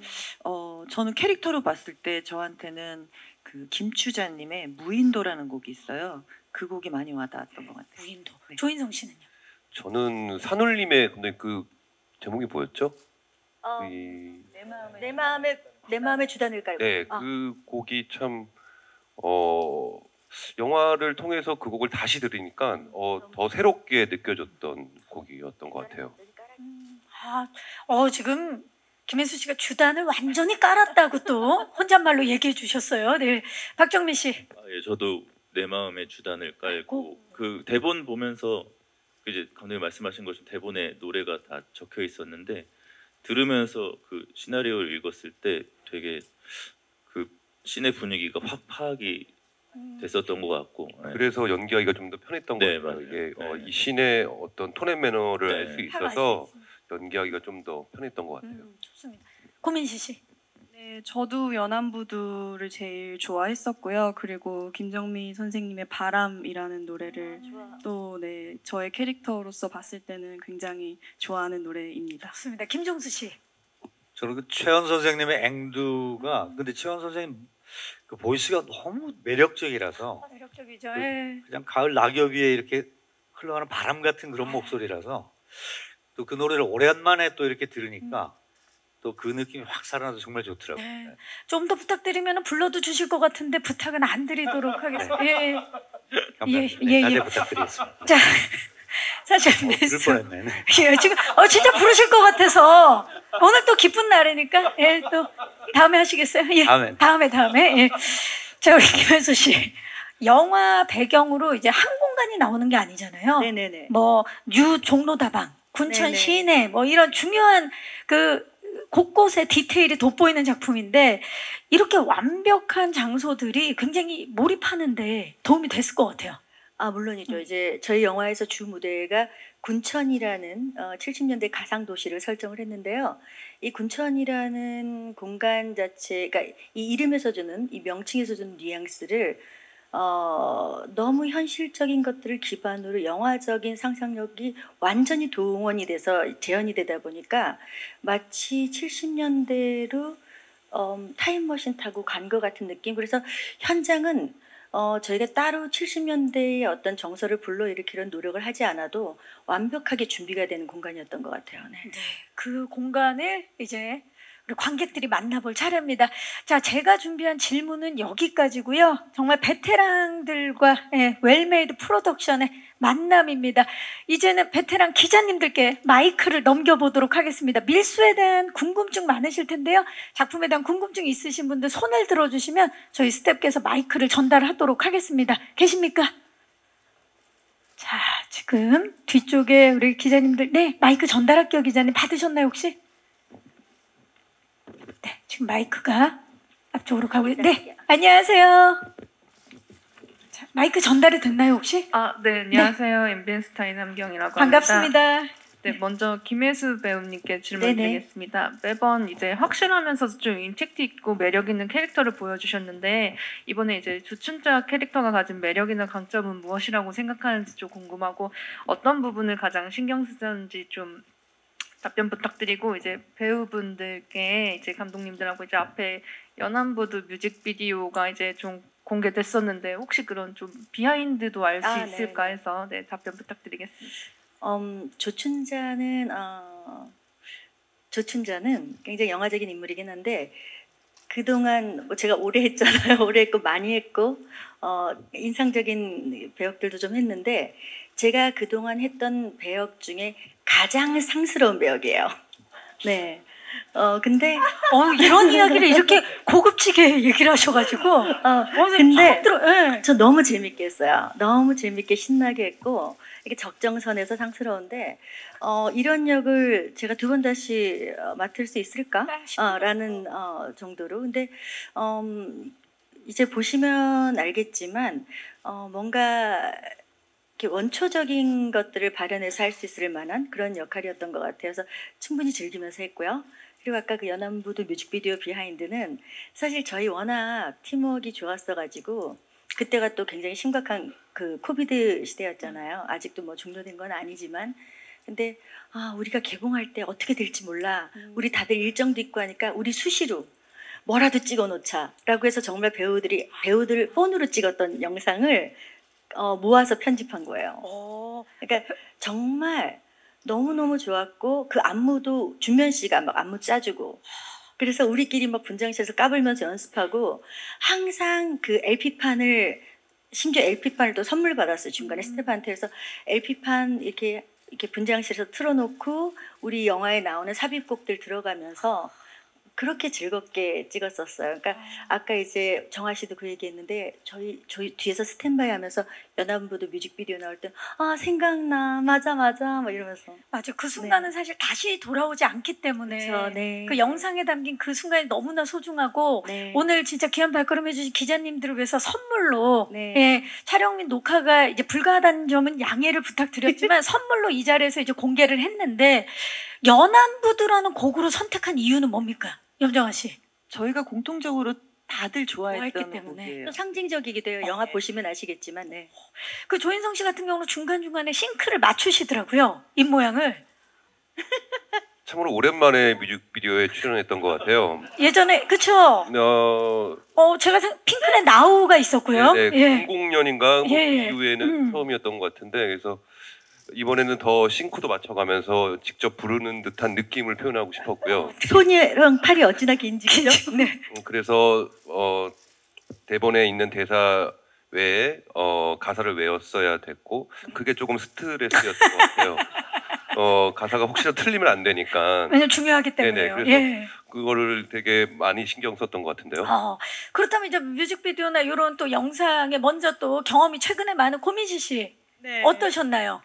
저는 캐릭터로 봤을 때 저한테는 김추자님의 무인도라는 곡이 있어요. 그 곡이 많이 와닿았던 것 같아요. 무인도. 네. 조인성 씨는요? 저는 산울림의 근데 그 제목이 뭐였죠? 내 마음의 주단을 깔고. 네, 그 곡이 참 영화를 통해서 그 곡을 다시 들으니까 더 새롭게 느껴졌던 곡이었던 것 같아요. 지금 김혜수 씨가 주단을 완전히 깔았다고 또 혼잣말로 얘기해 주셨어요. 네, 박정민 씨. 예, 저도 내 마음의 주단을 깔고 그 대본 보면서 이제 감독님 말씀하신 것처럼 대본에 노래가 다 적혀 있었는데 들으면서 그 시나리오를 읽었을 때 되게 그 씬의 분위기가 확 파악이 됐었던 것 같고 그래서 연기하기가 좀 더 편했던 것 같아요. 이게 이 씬의 어떤 톤 앤 매너를 알 수 있어서 연기하기가 좀 더 편했던 것 같아요. 좋습니다. 고민시 씨. 네, 저도 연안부두를 제일 좋아했었고요. 그리고 김정미 선생님의 바람이라는 노래를 또 저의 캐릭터로서 봤을 때는 굉장히 좋아하는 노래입니다. 좋습니다. 김종수 씨. 저는 최현 선생님의 앵두가 근데 최현 선생님 그 보이스가 너무 매력적이라서 매력적이죠. 그냥 가을 낙엽 위에 이렇게 흘러가는 바람 같은 그런 목소리라서 또 그 노래를 오랜만에 또 이렇게 들으니까 또 그 느낌이 확 살아나서 정말 좋더라고요. 네. 좀 더 부탁드리면 불러도 주실 것 같은데 부탁은 안 드리도록 하겠습니다. 예. 예. 부탁드리겠습니다. 자, 사실 들을 뻔했네. 예, 지금 진짜 부르실 것 같아서 오늘 또 기쁜 날이니까 또 다음에 하시겠어요? 예. 다음에. 예. 자, 우리 김혜수 씨. 영화 배경으로 이제 항공관이 나오는 게 아니잖아요. 네네네. 뉴 종로다방, 군천 시내 이런 중요한 곳곳에 디테일이 돋보이는 작품인데 이렇게 완벽한 장소들이 굉장히 몰입하는데 도움이 됐을 것 같아요. 물론이죠. 이제 저희 영화에서 주 무대가 군천이라는 70년대 가상 도시를 설정을 했는데요. 이 군천이라는 공간 자체, 그러니까 이 이름에서 주는 이 명칭에서 주는 뉘앙스를 너무 현실적인 것들을 기반으로 영화적인 상상력이 완전히 동원이 돼서 재현이 되다 보니까 마치 70년대로 타임머신 타고 간 것 같은 느낌. 그래서 현장은 저희가 따로 70년대의 어떤 정서를 불러일으키는 노력을 하지 않아도 완벽하게 준비가 되는 공간이었던 것 같아요. 네. 네, 그 공간을 이제 우리 관객들이 만나볼 차례입니다. 자, 제가 준비한 질문은 여기까지고요. 정말 베테랑들과 웰메이드 프로덕션의 만남입니다. 이제는 베테랑 기자님들께 마이크를 넘겨보도록 하겠습니다. 밀수에 대한 궁금증 많으실 텐데요. 작품에 대한 궁금증 있으신 분들 손을 들어주시면 저희 스태프께서 마이크를 전달하도록 하겠습니다. 계십니까? 자, 지금 뒤쪽에 우리 기자님들, 네, 마이크 전달할게요. 기자님 받으셨나요 혹시? 네, 지금 마이크가 앞쪽으로 가고 네, 안녕하세요. 자, 마이크 전달이 됐나요 혹시? 네, 안녕하세요. MBN 스타 이남경이라고 반갑습니다. 합니다. 네, 먼저 김혜수 배우님께 질문드리겠습니다. 매번 이제 확실하면서도 좀 임팩트 있고 매력 있는 캐릭터를 보여주셨는데 이번에 이제 주춘자 캐릭터가 가진 매력 있는 강점은 무엇이라고 생각하는지 좀 궁금하고 어떤 부분을 가장 신경 쓰는지 좀 답변 부탁드리고 이제 배우분들께 이제 감독님들하고 이제 앞에 연안부두 뮤직비디오가 이제 좀 공개됐었는데 혹시 그런 좀 비하인드도 알 수 있을까 해서 네, 답변 부탁드리겠습니다. 조춘자는 굉장히 영화적인 인물이긴 한데 그동안 뭐 제가 오래 했잖아요. 오래 했고 많이 했고 인상적인 배역들도 좀 했는데 제가 그동안 했던 배역 중에 가장 상스러운 배역이에요. 네. 근데 이런 이야기를 이렇게 고급지게 얘기를 하셔가지고 근데 저 너무 재밌게 했어요. 너무 재밌게 신나게 했고 이게 적정선에서 상스러운데 이런 역을 제가 두 번 다시 맡을 수 있을까? 라는 정도로. 근데 이제 보시면 알겠지만 뭔가 이렇게 원초적인 것들을 발현해서 할 수 있을 만한 그런 역할이었던 것 같아요. 그래서 충분히 즐기면서 했고요. 그리고 아까 그 연안부두 뮤직비디오 비하인드는 사실 저희 워낙 팀워크가 좋았어가지고 그때가 또 굉장히 심각한 그 코비드 시대였잖아요. 아직도 뭐 종료된 건 아니지만 근데 우리가 개봉할 때 어떻게 될지 몰라. 우리 다들 일정도 있고 하니까 우리 수시로 뭐라도 찍어 놓자라고 해서 정말 배우들 폰으로 찍었던 영상을 모아서 편집한 거예요. 그러니까 정말 너무너무 좋았고 그 안무도 준면 씨가 막 안무 짜주고 그래서 우리끼리 막 분장실에서 까불면서 연습하고 항상 그 LP판을 심지어 LP판을 또 선물 받았어요. 중간에 스태프한테. 해서 LP판 이렇게 분장실에서 틀어놓고 우리 영화에 나오는 삽입곡들 들어가면서 그렇게 즐겁게 찍었었어요. 그러니까 아까 이제 정아 씨도 그 얘기했는데 저희 뒤에서 스탠바이 하면서 연안부두 뮤직비디오 나올 때 생각나 맞아 막 이러면서 맞아 그 순간은 사실 다시 돌아오지 않기 때문에 그쵸, 네. 그 영상에 담긴 그 순간이 너무나 소중하고 오늘 진짜 귀한 발걸음해 주신 기자님들을 위해서 선물로 촬영 및 녹화가 이제 불가하다는 점은 양해를 부탁드렸지만 선물로 이 자리에서 이제 공개를 했는데 연안부두라는 곡으로 선택한 이유는 뭡니까? 염정아 씨. 저희가 공통적으로 다들 좋아했던 때문에. 곡이에요. 또 상징적이기도 해요. 영화 보시면 아시겠지만 그 조인성 씨 같은 경우는 중간중간에 싱크를 맞추시더라고요. 입 모양을. 참으로 오랜만에 뮤직비디오에 출연했던 것 같아요. 예전에 그쵸? 제가 핑클의 나우가 있었고요. 네, 00년인가 이후에는 처음이었던 것 같은데 그래서 이번에는 더 싱크도 맞춰가면서 직접 부르는 듯한 느낌을 표현하고 싶었고요. 손이랑 팔이 어찌나 긴지 그죠? 네. 그래서 대본에 있는 대사 외에 가사를 외웠어야 됐고 그게 조금 스트레스였던 것 같아요. 가사가 혹시라도 틀리면 안 되니까. 왜냐면 중요하기 때문에요. 그래서 그거를 되게 많이 신경 썼던 것 같은데요. 그렇다면 이제 뮤직비디오나 이런 또 영상에 먼저 또 경험이 최근에 많은 고민시 씨 어떠셨나요?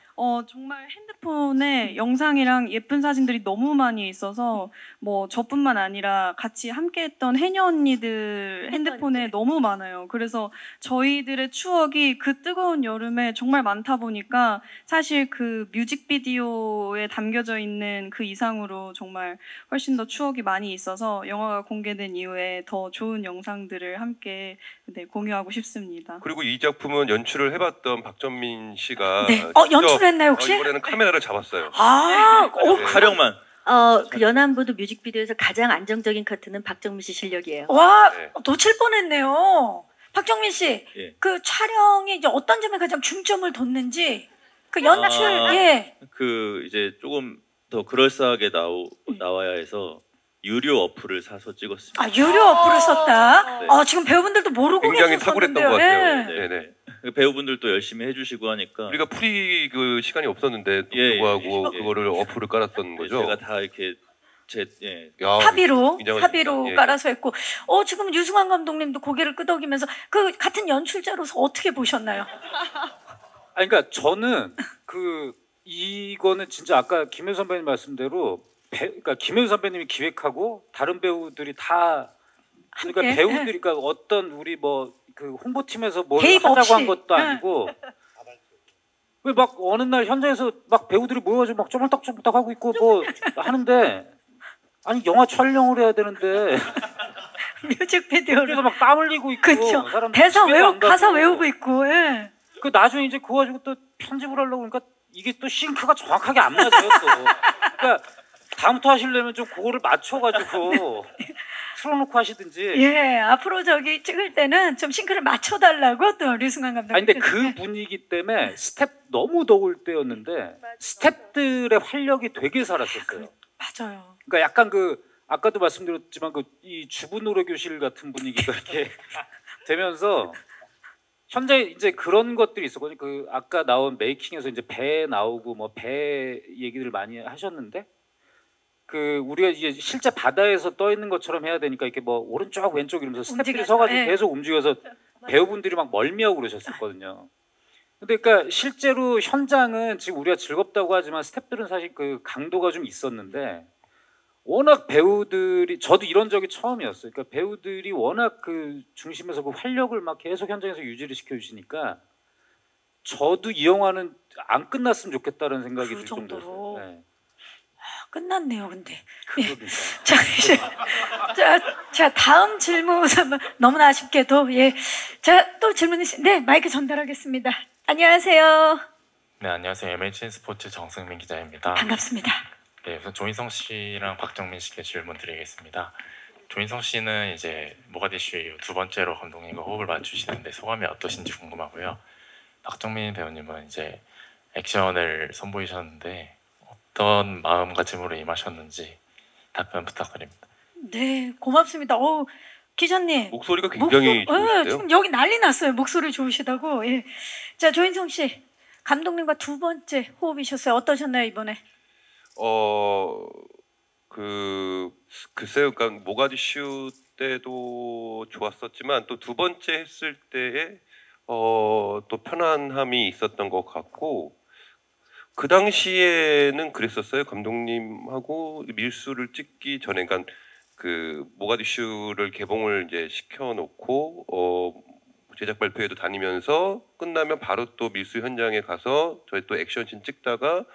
정말 핸드폰에 영상이랑 예쁜 사진들이 너무 많이 있어서 뭐 저뿐만 아니라 같이 함께했던 해녀 언니들 핸드폰에 너무 많아요. 그래서 저희들의 추억이 그 뜨거운 여름에 정말 많다 보니까 사실 그 뮤직비디오에 담겨져 있는 그 이상으로 정말 훨씬 더 추억이 많이 있어서 영화가 공개된 이후에 더 좋은 영상들을 함께 공유하고 싶습니다. 그리고 이 작품은 연출을 해봤던 박정민 씨가 네. 연출을 했나요 혹시? 이번에는 카메라를 잡았어요. 네. 촬영만. 그 연안부도 뮤직비디오에서 가장 안정적인 커트는 박정민 씨 실력이에요. 와, 네. 놓칠 뻔했네요. 박정민 씨, 예. 그 촬영이 이제 어떤 점에 가장 중점을 뒀는지 그 연출, 그 이제 조금 더 그럴싸하게 나와야 해서 유료 어플을 사서 찍었습니다. 유료 어플을 썼다. 네. 지금 배우분들도 모르고 굉장히 탁월했던 것 같아요. 네. 네네. 배우분들도 열심히 해주시고 하니까 우리가 프리 그 시간이 없었는데 불구하고 그거를 어플을 깔았던 거죠. 제가 다 이렇게 합의로 인정하십니다. 예. 깔아서 했고, 지금 유승환 감독님도 고개를 끄덕이면서 그 같은 연출자로서 어떻게 보셨나요? 그러니까 저는 이거는 진짜 아까 김혜수 선배님 말씀대로 그러니까 김혜수 선배님이 기획하고 다른 배우들이 다 그러니까 함께? 배우들이 그러니까 어떤 우리 그 홍보팀에서 뭘 개입 하자고 없이. 한 것도 아니고 왜 막 어느 날 현장에서 막 배우들이 모여가지고 막 쪼물딱쪼물딱 하고 있고 뭐 하는데 아니 영화 촬영을 해야 되는데 뮤직비디오를 그래서 막 땀 흘리고 있고 그렇죠. 사람들 대사 집에도 안 가고. 가사 외우고 있고. 예. 그 나중에 이제 그거 가지고 또 편집을 하려고 그러니까 이게 또 싱크가 정확하게 안 맞아요 또. 그러니까 다음부터 하시려면 좀 그거를 맞춰가지고 틀어놓고 하시든지. 예, 앞으로 저기 찍을 때는 좀 싱크를 맞춰달라고 또 류승환 감독님. 아니 근데 그 분위기 때문에 스텝 너무 더울 때였는데 스텝들의 활력이 되게 살았었어요. 맞아요. 그러니까 약간 아까도 말씀드렸지만 이 주부 노래 교실 같은 분위기가 이렇게 되면서 현재 이제 그런 것들이 있었거든요. 그 아까 나온 메이킹에서 이제 배 나오고 뭐 배 얘기를 많이 하셨는데 그 우리가 이제 실제 바다에서 떠 있는 것처럼 해야 되니까 이렇게 뭐 오른쪽 왼쪽 이러면서 스태프들이 서가지고 계속 움직여서 배우분들이 막 멀미하고 그러셨었거든요. 근데 그러니까 실제로 현장은 지금 우리가 즐겁다고 하지만 스태프들은 사실 그 강도가 좀 있었는데 워낙 배우들이 저도 이런 적이 처음이었어요. 그러니까 배우들이 워낙 그 중심에서 그 활력을 막 계속 현장에서 유지를 시켜주시니까 저도 이 영화는 안 끝났으면 좋겠다는 생각이 들 정도로. 네. 끝났네요, 근데. 예. 자, 이제 자 다음 질문 너무나 아쉽게도 자, 또 질문 있으신데 마이크 전달하겠습니다. 안녕하세요. 네, 안녕하세요. MHN 스포츠 정승민 기자입니다. 반갑습니다. 네, 우선 조인성 씨랑 박정민 씨께 질문 드리겠습니다. 조인성 씨는 이제 모가디슈 이후 두 번째로 감독님과 호흡을 맞추시는데 소감이 어떠신지 궁금하고요. 박정민 배우님은 이제 액션을 선보이셨는데 어떤 마음가짐으로 임하셨는지 답변 부탁드립니다. 네, 고맙습니다. 기자님. 목소리가 굉장히 좋으세요. 지금 여기 난리 났어요. 목소리 좋으시다고. 예. 자, 조인성 씨. 감독님과 두 번째 호흡이셨어요. 어떠셨나요, 이번에? 글쎄요. 그러니까 모가디슈 때도 좋았었지만 또 두 번째 했을 때에 또 편안함이 있었던 것 같고 그 당시에는 그랬었어요. 감독님하고 밀수를 찍기 전에, 그러니까 그 모가디슈를 개봉을 이제 시켜놓고 제작 발표회도 다니면서 끝나면 바로 또 밀수 현장에 가서 저희 또 액션씬 찍다가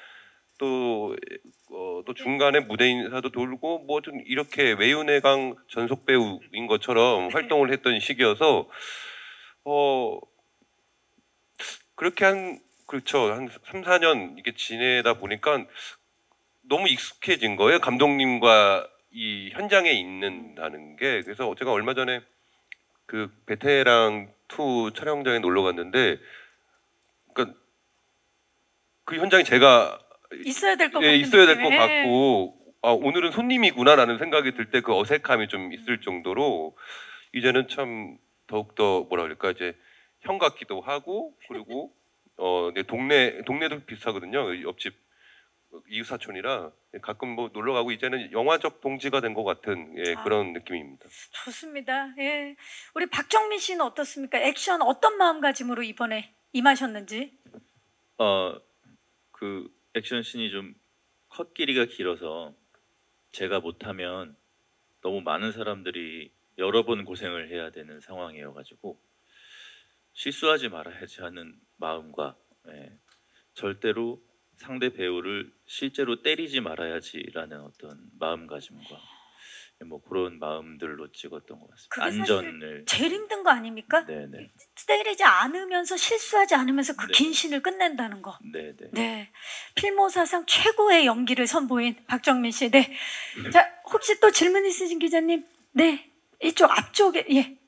또 중간에 무대 인사도 돌고 뭐 좀 이렇게 외유내강 전속 배우인 것처럼 활동을 했던 시기여서 그렇게 그렇죠. 한 3, 4년 이게 지내다 보니까 너무 익숙해진 거예요. 감독님과 이 현장에 있는다는 게. 그래서 제가 얼마 전에 그 베테랑 2 촬영장에 놀러 갔는데, 그러니까 그 현장에 제가 있어야 될 것 같은 있어야 될 것 같고, 오늘은 손님이구나라는 생각이 들 때 그 어색함이 좀 있을 정도로 이제는 참 더욱더 뭐라 그럴까, 이제 형 같기도 하고, 그리고 동네도 비슷하거든요. 옆집 이웃 사촌이라 가끔 뭐 놀러 가고 이제는 영화적 동지가 된 것 같은 그런 느낌입니다. 좋습니다. 예. 우리 박정민 씨는 어떻습니까? 액션 어떤 마음가짐으로 이번에 임하셨는지? 그 액션 씬이 좀 컷 길이가 길어서 제가 못하면 너무 많은 사람들이 여러 번 고생을 해야 되는 상황이어가지고 실수하지 말아야지 하는 마음과 절대로 상대 배우를 실제로 때리지 말아야지라는 어떤 마음가짐과 뭐 그런 마음들로 찍었던 것 같습니다. 그게 안전을 제일 힘든 거 아닙니까? 네네 때리지 않으면서 실수하지 않으면서 그 네. 긴 신을 끝낸다는 거. 네네 네, 필모사상 최고의 연기를 선보인 박정민 씨. 네, 자 혹시 또 질문 있으신 기자님? 네, 이쪽 앞쪽에 예,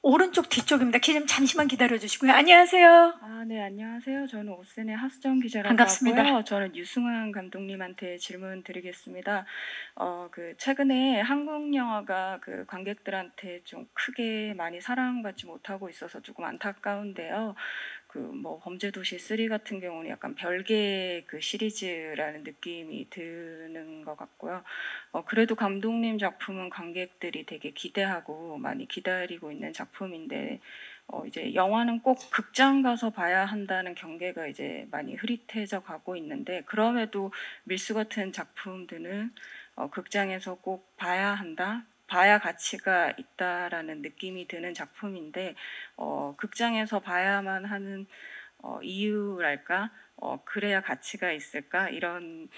오른쪽 뒤쪽입니다. 기자님 잠시만 기다려 주시고요. 안녕하세요. 아, 네, 안녕하세요. 저는 오센의 하수정 기자라고 반갑습니다. 하고요. 저는 유승환 감독님한테 질문 드리겠습니다. 그 최근에 한국 영화가 그 관객들한테 좀 크게 많이 사랑받지 못하고 있어서 조금 안타까운데요. 그 뭐 범죄도시 3 같은 경우는 약간 별개의 그 시리즈라는 느낌이 드는 것 같고요. 그래도 감독님 작품은 관객들이 되게 기대하고 많이 기다리고 있는 작품인데 이제 영화는 꼭 극장 가서 봐야 한다는 경계가 이제 많이 흐릿해져 가고 있는데 그럼에도 밀수 같은 작품들은 극장에서 꼭 봐야 한다. 봐야 가치가 있다라는 느낌이 드는 작품인데 극장에서 봐야만 하는 이유랄까 그래야 가치가 있을까 이런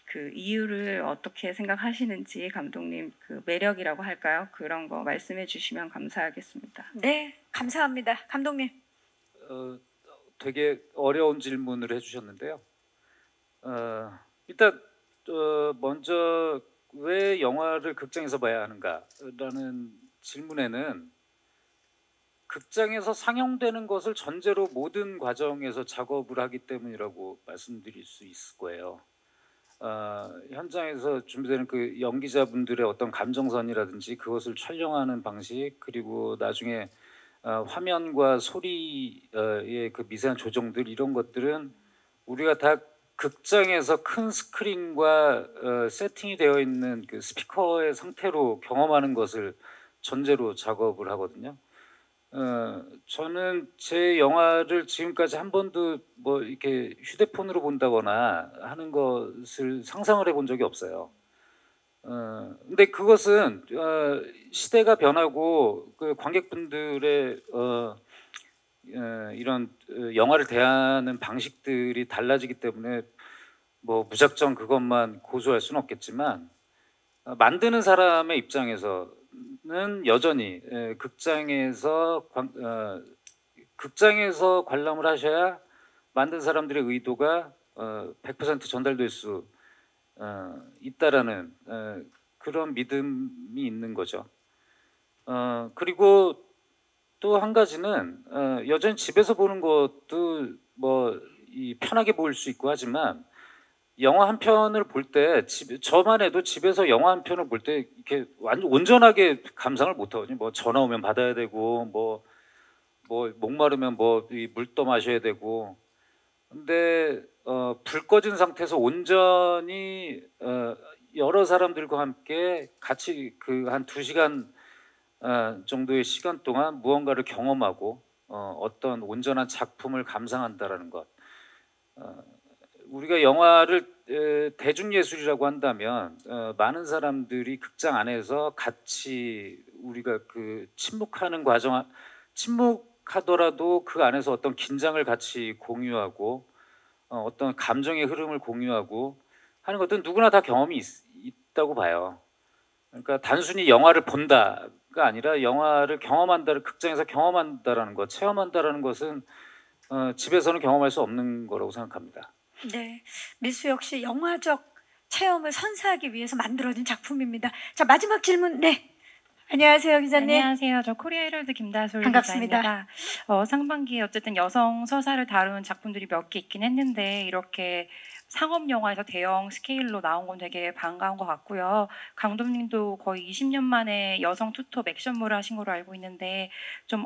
그 이유를 어떻게 생각하시는지 감독님 그 매력이라고 할까요? 그런 거 말씀해 주시면 감사하겠습니다. 네, 감사합니다. 감독님. 되게 어려운 질문을 해주셨는데요. 일단 먼저 왜 영화를 극장에서 봐야 하는가라는 질문에는 극장에서 상영되는 것을 전제로 모든 과정에서 작업을 하기 때문이라고 말씀드릴 수 있을 거예요. 현장에서 준비되는 그 연기자분들의 어떤 감정선이라든지 그것을 촬영하는 방식 그리고 나중에 화면과 소리의 그 미세한 조정들 이런 것들은 우리가 다 극장에서 큰 스크린과 세팅이 되어 있는 그 스피커의 상태로 경험하는 것을 전제로 작업을 하거든요. 저는 제 영화를 지금까지 한 번도 뭐 이렇게 휴대폰으로 본다거나 하는 것을 상상을 해본 적이 없어요. 근데 그것은 시대가 변하고 그 관객분들의 이런 영화를 대하는 방식들이 달라지기 때문에 뭐 무작정 그것만 고수할 수는 없겠지만 만드는 사람의 입장에서는 여전히 극장에서 관람을 하셔야 만든 사람들의 의도가 100% 전달될 수 있다라는 그런 믿음이 있는 거죠. 그리고 또 한 가지는 여전히 집에서 보는 것도 뭐 편하게 볼 수 있고 하지만 영화 한 편을 볼 때 저만 해도 집에서 영화 한 편을 볼 때 이렇게 완전 온전하게 감상을 못 하거든요. 뭐 전화 오면 받아야 되고 뭐 목마르면 뭐 물 떠 마셔야 되고. 근데 불 꺼진 상태에서 온전히 여러 사람들과 함께 같이 그 한 2시간 정도의 시간 동안 무언가를 경험하고 어떤 온전한 작품을 감상한다라는 것. 우리가 영화를 대중예술이라고 한다면 많은 사람들이 극장 안에서 같이 우리가 그 침묵하더라도 그 안에서 어떤 긴장을 같이 공유하고 어떤 감정의 흐름을 공유하고 하는 것들은 누구나 다 경험이 있다고 봐요. 그러니까 단순히 영화를 본다가 아니라 영화를 경험한다, 극장에서 경험한다라는 것, 체험한다라는 것은 집에서는 경험할 수 없는 거라고 생각합니다. 네, 밀수 역시 영화적 체험을 선사하기 위해서 만들어진 작품입니다. 자, 마지막 질문. 네, 안녕하세요 기자님. 안녕하세요. 저 코리아 헤럴드 김다솔 반갑습니다. 기자입니다. 상반기에 어쨌든 여성 서사를 다룬 작품들이 몇 개 있긴 했는데 이렇게 상업 영화에서 대형 스케일로 나온 건 되게 반가운 것 같고요. 감독님도 거의 20년 만에 여성 투톱 액션물을 하신 걸로 알고 있는데 좀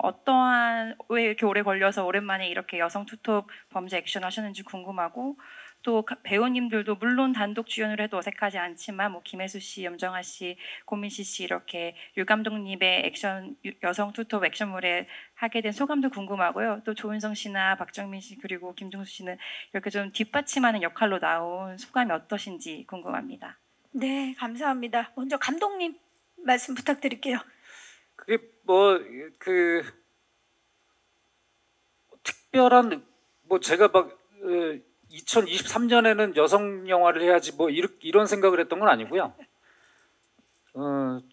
왜 이렇게 오래 걸려서 오랜만에 이렇게 여성 투톱 범죄 액션 하셨는지 궁금하고 또 배우님들도 물론 단독 주연을 해도 어색하지 않지만 뭐 김혜수 씨, 염정아 씨, 고민씨 씨 이렇게 유 감독님의 액션 여성 투톱 액션물에 하게 된 소감도 궁금하고요. 또 조인성 씨나 박정민 씨 그리고 김종수 씨는 이렇게 좀 뒷받침하는 역할로 나온 소감이 어떠신지 궁금합니다. 네, 감사합니다. 먼저 감독님 말씀 부탁드릴게요. 그게 뭐 그 특별한 뭐 제가 막 2023년에는 여성 영화를 해야지 뭐 이런 생각을 했던 건 아니고요.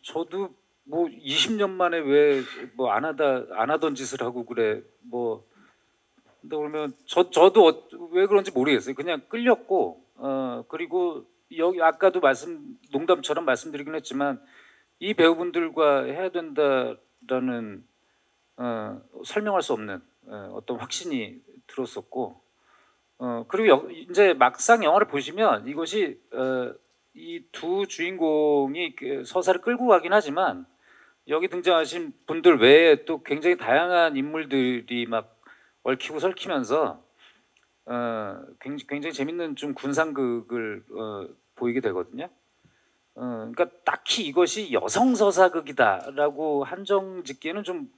저도 뭐 20년 만에 왜 뭐 안 하던 짓을 하고 그래 뭐 근데 그러면 저도 왜 그런지 모르겠어요. 그냥 끌렸고 그리고 여기 아까도 농담처럼 말씀드리긴 했지만 이 배우분들과 해야 된다라는 설명할 수 없는 어떤 확신이 들었었고 그리고 이제 막상 영화를 보시면 이것이 이 두 주인공이 서사를 끌고 가긴 하지만 여기 등장하신 분들 외에 또 굉장히 다양한 인물들이 막 얽히고 설키면서 굉장히 재밌는 좀 군상극을 보이게 되거든요. 그러니까 딱히 이것이 여성 서사극이다라고 한정짓기에는 좀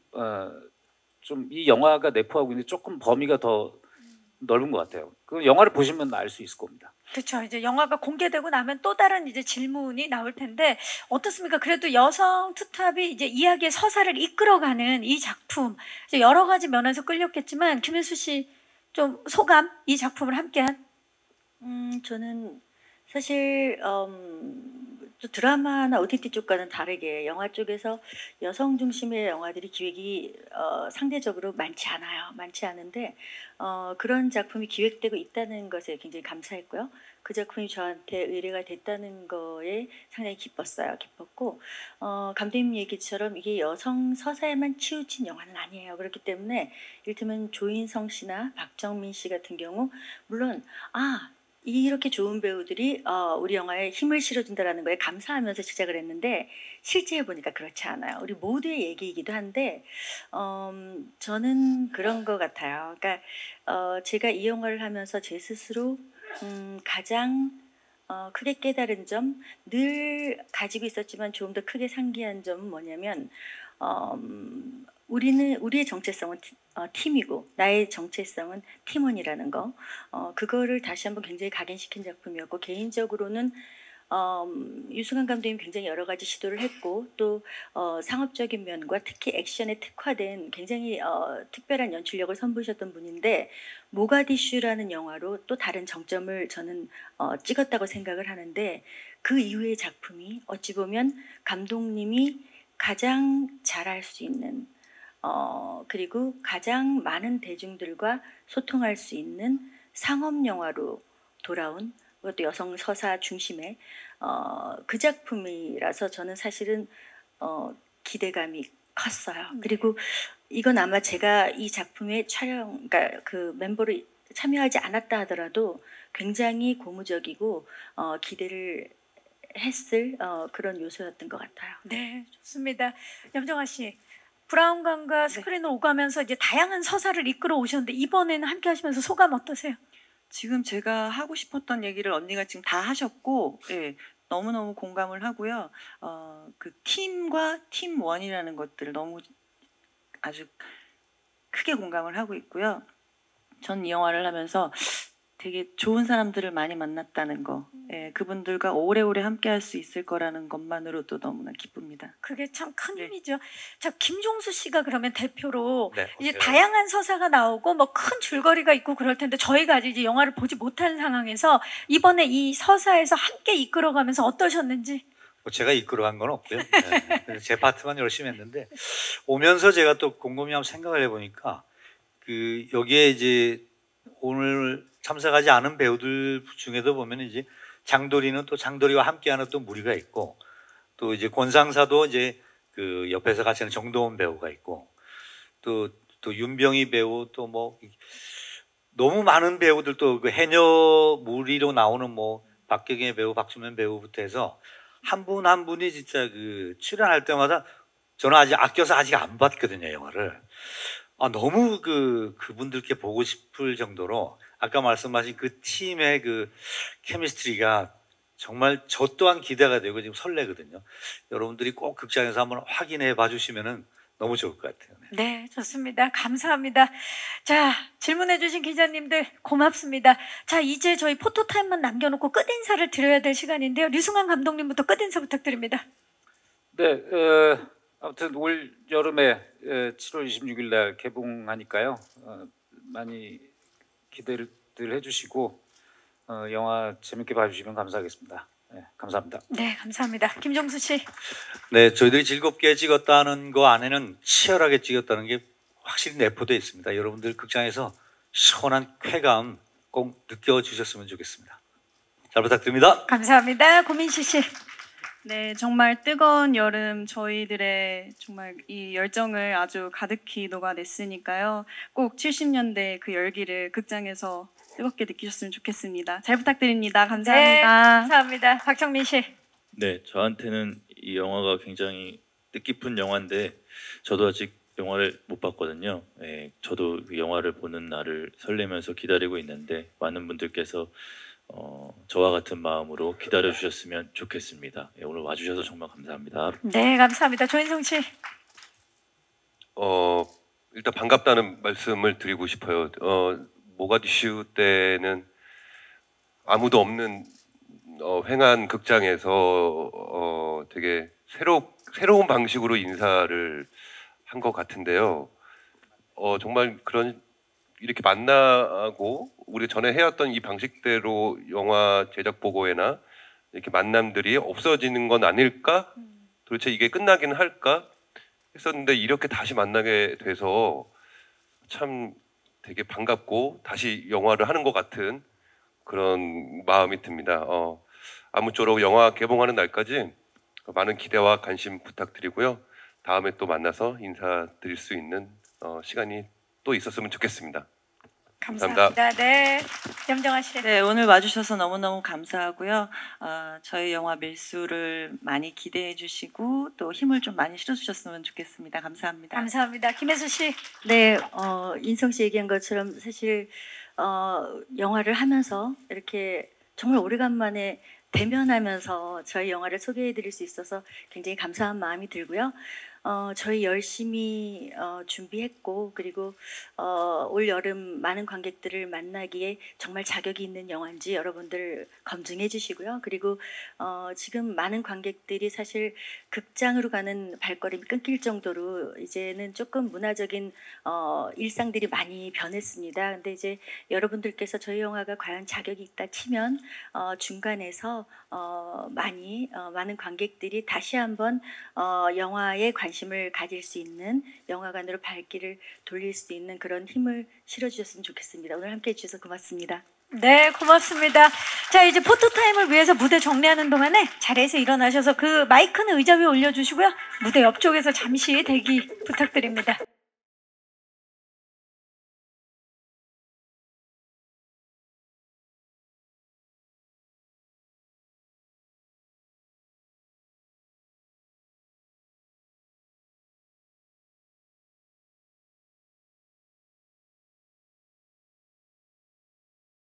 이 영화가 내포하고 있는 조금 범위가 더 넓은 것 같아요. 그 영화를 보시면 알 수 있을 겁니다. 그렇죠. 이제 영화가 공개되고 나면 또 다른 이제 질문이 나올 텐데 어떻습니까? 그래도 여성 투탑이 이제 이야기의 서사를 이끌어가는 이 작품 이제 여러 가지 면에서 끌렸겠지만 김혜수 씨 좀 소감 이 작품을 함께한? 저는 사실 또 드라마나 OTT 쪽과는 다르게 영화 쪽에서 여성 중심의 영화들이 기획이 상대적으로 많지 않아요. 많지 않은데 그런 작품이 기획되고 있다는 것에 굉장히 감사했고요. 그 작품이 저한테 의뢰가 됐다는 거에 상당히 기뻤고 감독님 얘기처럼 이게 여성 서사에만 치우친 영화는 아니에요. 그렇기 때문에 이를테면 조인성 씨나 박정민 씨 같은 경우 물론 이렇게 좋은 배우들이 우리 영화에 힘을 실어준다는 거에 감사하면서 시작을 했는데 실제 해보니까 그렇지 않아요. 우리 모두의 얘기이기도 한데 저는 그런 것 같아요. 그러니까 제가 이 영화를 하면서 제 스스로 가장 크게 깨달은 점, 늘 가지고 있었지만 조금 더 크게 상기한 점은 뭐냐면 우리의 정체성은 팀이고 나의 정체성은 팀원이라는 거 그거를 다시 한번 굉장히 각인시킨 작품이었고 개인적으로는 유승환 감독님 굉장히 여러 가지 시도를 했고 또 상업적인 면과 특히 액션에 특화된 굉장히 특별한 연출력을 선보이셨던 분인데 모가디슈라는 영화로 또 다른 정점을 저는 찍었다고 생각을 하는데 그 이후의 작품이 어찌 보면 감독님이 가장 잘할 수 있는 그리고 가장 많은 대중들과 소통할 수 있는 상업 영화로 돌아온 그것도 여성 서사 중심의 그 작품이라서 저는 사실은 기대감이 컸어요. 그리고 이건 아마 제가 이 작품의 그러니까 그 멤버로 참여하지 않았다 하더라도 굉장히 고무적이고 기대를 했을 그런 요소였던 것 같아요. 네, 좋습니다. 염정아 씨, 브라운관과 스크린을 오가면서 이제 다양한 서사를 이끌어 오셨는데 이번에는 함께 하시면서 소감 어떠세요? 지금 제가 하고 싶었던 얘기를 언니가 지금 다 하셨고, 예, 너무너무 공감을 하고요. 그 팀과 팀원이라는 것들을 너무 아주 크게 공감을 하고 있고요. 전 이 영화를 하면서 되게 좋은 사람들을 많이 만났다는 거, 예, 그분들과 오래오래 함께 할 수 있을 거라는 것만으로도 너무나 기쁩니다. 그게 참 큰 힘이죠. 자, 김종수 씨가 그러면 대표로 이제 네. 다양한 서사가 나오고 뭐 큰 줄거리가 있고 그럴 텐데 저희가 아직 이제 영화를 보지 못한 상황에서 이번에 이 서사에서 함께 이끌어가면서 어떠셨는지? 뭐 제가 이끌어간 건 없고요. 네. 제 파트만 열심히 했는데 오면서 제가 또 곰곰이 한번 생각을 해보니까 그 여기에 이제 오늘 참석하지 않은 배우들 중에도 보면 이제 장도리는 또 장도리와 함께하는 또 무리가 있고 또 이제 권상사도 이제 그 옆에서 같이 하는 정도원 배우가 있고 또 윤병희 배우 또 뭐 너무 많은 배우들 또 그 해녀 무리로 나오는 뭐 박경혜 배우, 박주면 배우부터 해서 한 분 한 분이 진짜 그 출연할 때마다 저는 아직 아껴서 아직 안 봤거든요 영화를. 너무 그분들께 보고 싶을 정도로 아까 말씀하신 그 팀의 그 케미스트리가 정말 저 또한 기대가 되고 지금 설레거든요. 여러분들이 꼭 극장에서 한번 확인해 봐주시면은 너무 좋을 것 같아요. 네, 좋습니다. 감사합니다. 자, 질문해주신 기자님들 고맙습니다. 자, 이제 저희 포토타임만 남겨놓고 끝인사를 드려야 될 시간인데요. 류승환 감독님부터 끝인사 부탁드립니다. 네, 아무튼 올 여름에 7월 26일 날 개봉하니까요. 많이 기대를 해주시고 영화 재밌게 봐주시면 감사하겠습니다. 네, 감사합니다. 네, 감사합니다. 김종수 씨. 네, 저희들이 즐겁게 찍었다는 거 안에는 치열하게 찍었다는 게 확실히 내포되어 있습니다. 여러분들 극장에서 시원한 쾌감 꼭 느껴주셨으면 좋겠습니다. 잘 부탁드립니다. 감사합니다. 고민시 씨. 네, 정말 뜨거운 여름 저희들의 정말 이 열정을 아주 가득히 녹아냈으니까요. 꼭 70년대 그 열기를 극장에서 뜨겁게 느끼셨으면 좋겠습니다. 잘 부탁드립니다. 감사합니다. 네, 감사합니다. 박정민 씨. 네, 저한테는 이 영화가 굉장히 뜻깊은 영화인데 저도 아직 영화를 못 봤거든요. 네, 저도 그 영화를 보는 날을 설레면서 기다리고 있는데 많은 분들께서 저와 같은 마음으로 기다려 주셨으면 좋겠습니다. 네, 오늘 와주셔서 정말 감사합니다. 네, 감사합니다. 조인성 씨. 일단 반갑다는 말씀을 드리고 싶어요. 모가디슈 때는 아무도 없는 횡한 극장에서 되게 새로운 방식으로 인사를 한 것 같은데요. 정말 이렇게 만나고 우리 전에 해왔던 이 방식대로 영화 제작 보고회나 이렇게 만남들이 없어지는 건 아닐까? 도대체 이게 끝나긴 할까? 했었는데 이렇게 다시 만나게 돼서 참 되게 반갑고 다시 영화를 하는 것 같은 그런 마음이 듭니다. 아무쪼록 영화 개봉하는 날까지 많은 기대와 관심 부탁드리고요. 다음에 또 만나서 인사드릴 수 있는 시간이 또 있었으면 좋겠습니다. 감사합니다. 네, 염정아 씨. 네, 오늘 와주셔서 너무너무 감사하고요. 저희 영화 밀수를 많이 기대해 주시고 또 힘을 좀 많이 실어주셨으면 좋겠습니다. 감사합니다. 감사합니다. 김혜수 씨. 네, 인성 씨 얘기한 것처럼 사실 영화를 하면서 이렇게 정말 오래간만에 대면하면서 저희 영화를 소개해 드릴 수 있어서 굉장히 감사한 마음이 들고요. 저희 열심히 준비했고 그리고 올 여름 많은 관객들을 만나기에 정말 자격이 있는 영화인지 여러분들 검증해 주시고요. 그리고 지금 많은 관객들이 사실 극장으로 가는 발걸음이 끊길 정도로 이제는 조금 문화적인 일상들이 많이 변했습니다. 근데 이제 여러분들께서 저희 영화가 과연 자격이 있다 치면 중간에서 많은 관객들이 다시 한번 영화에 관심을 가질 수 있는 영화관으로 발길을 돌릴 수 있는 그런 힘을 실어주셨으면 좋겠습니다. 오늘 함께해 주셔서 고맙습니다. 네, 고맙습니다. 자, 이제 포토타임을 위해서 무대 정리하는 동안에 자리에서 일어나셔서 그 마이크는 의자 위에 올려주시고요. 무대 옆쪽에서 잠시 대기 부탁드립니다.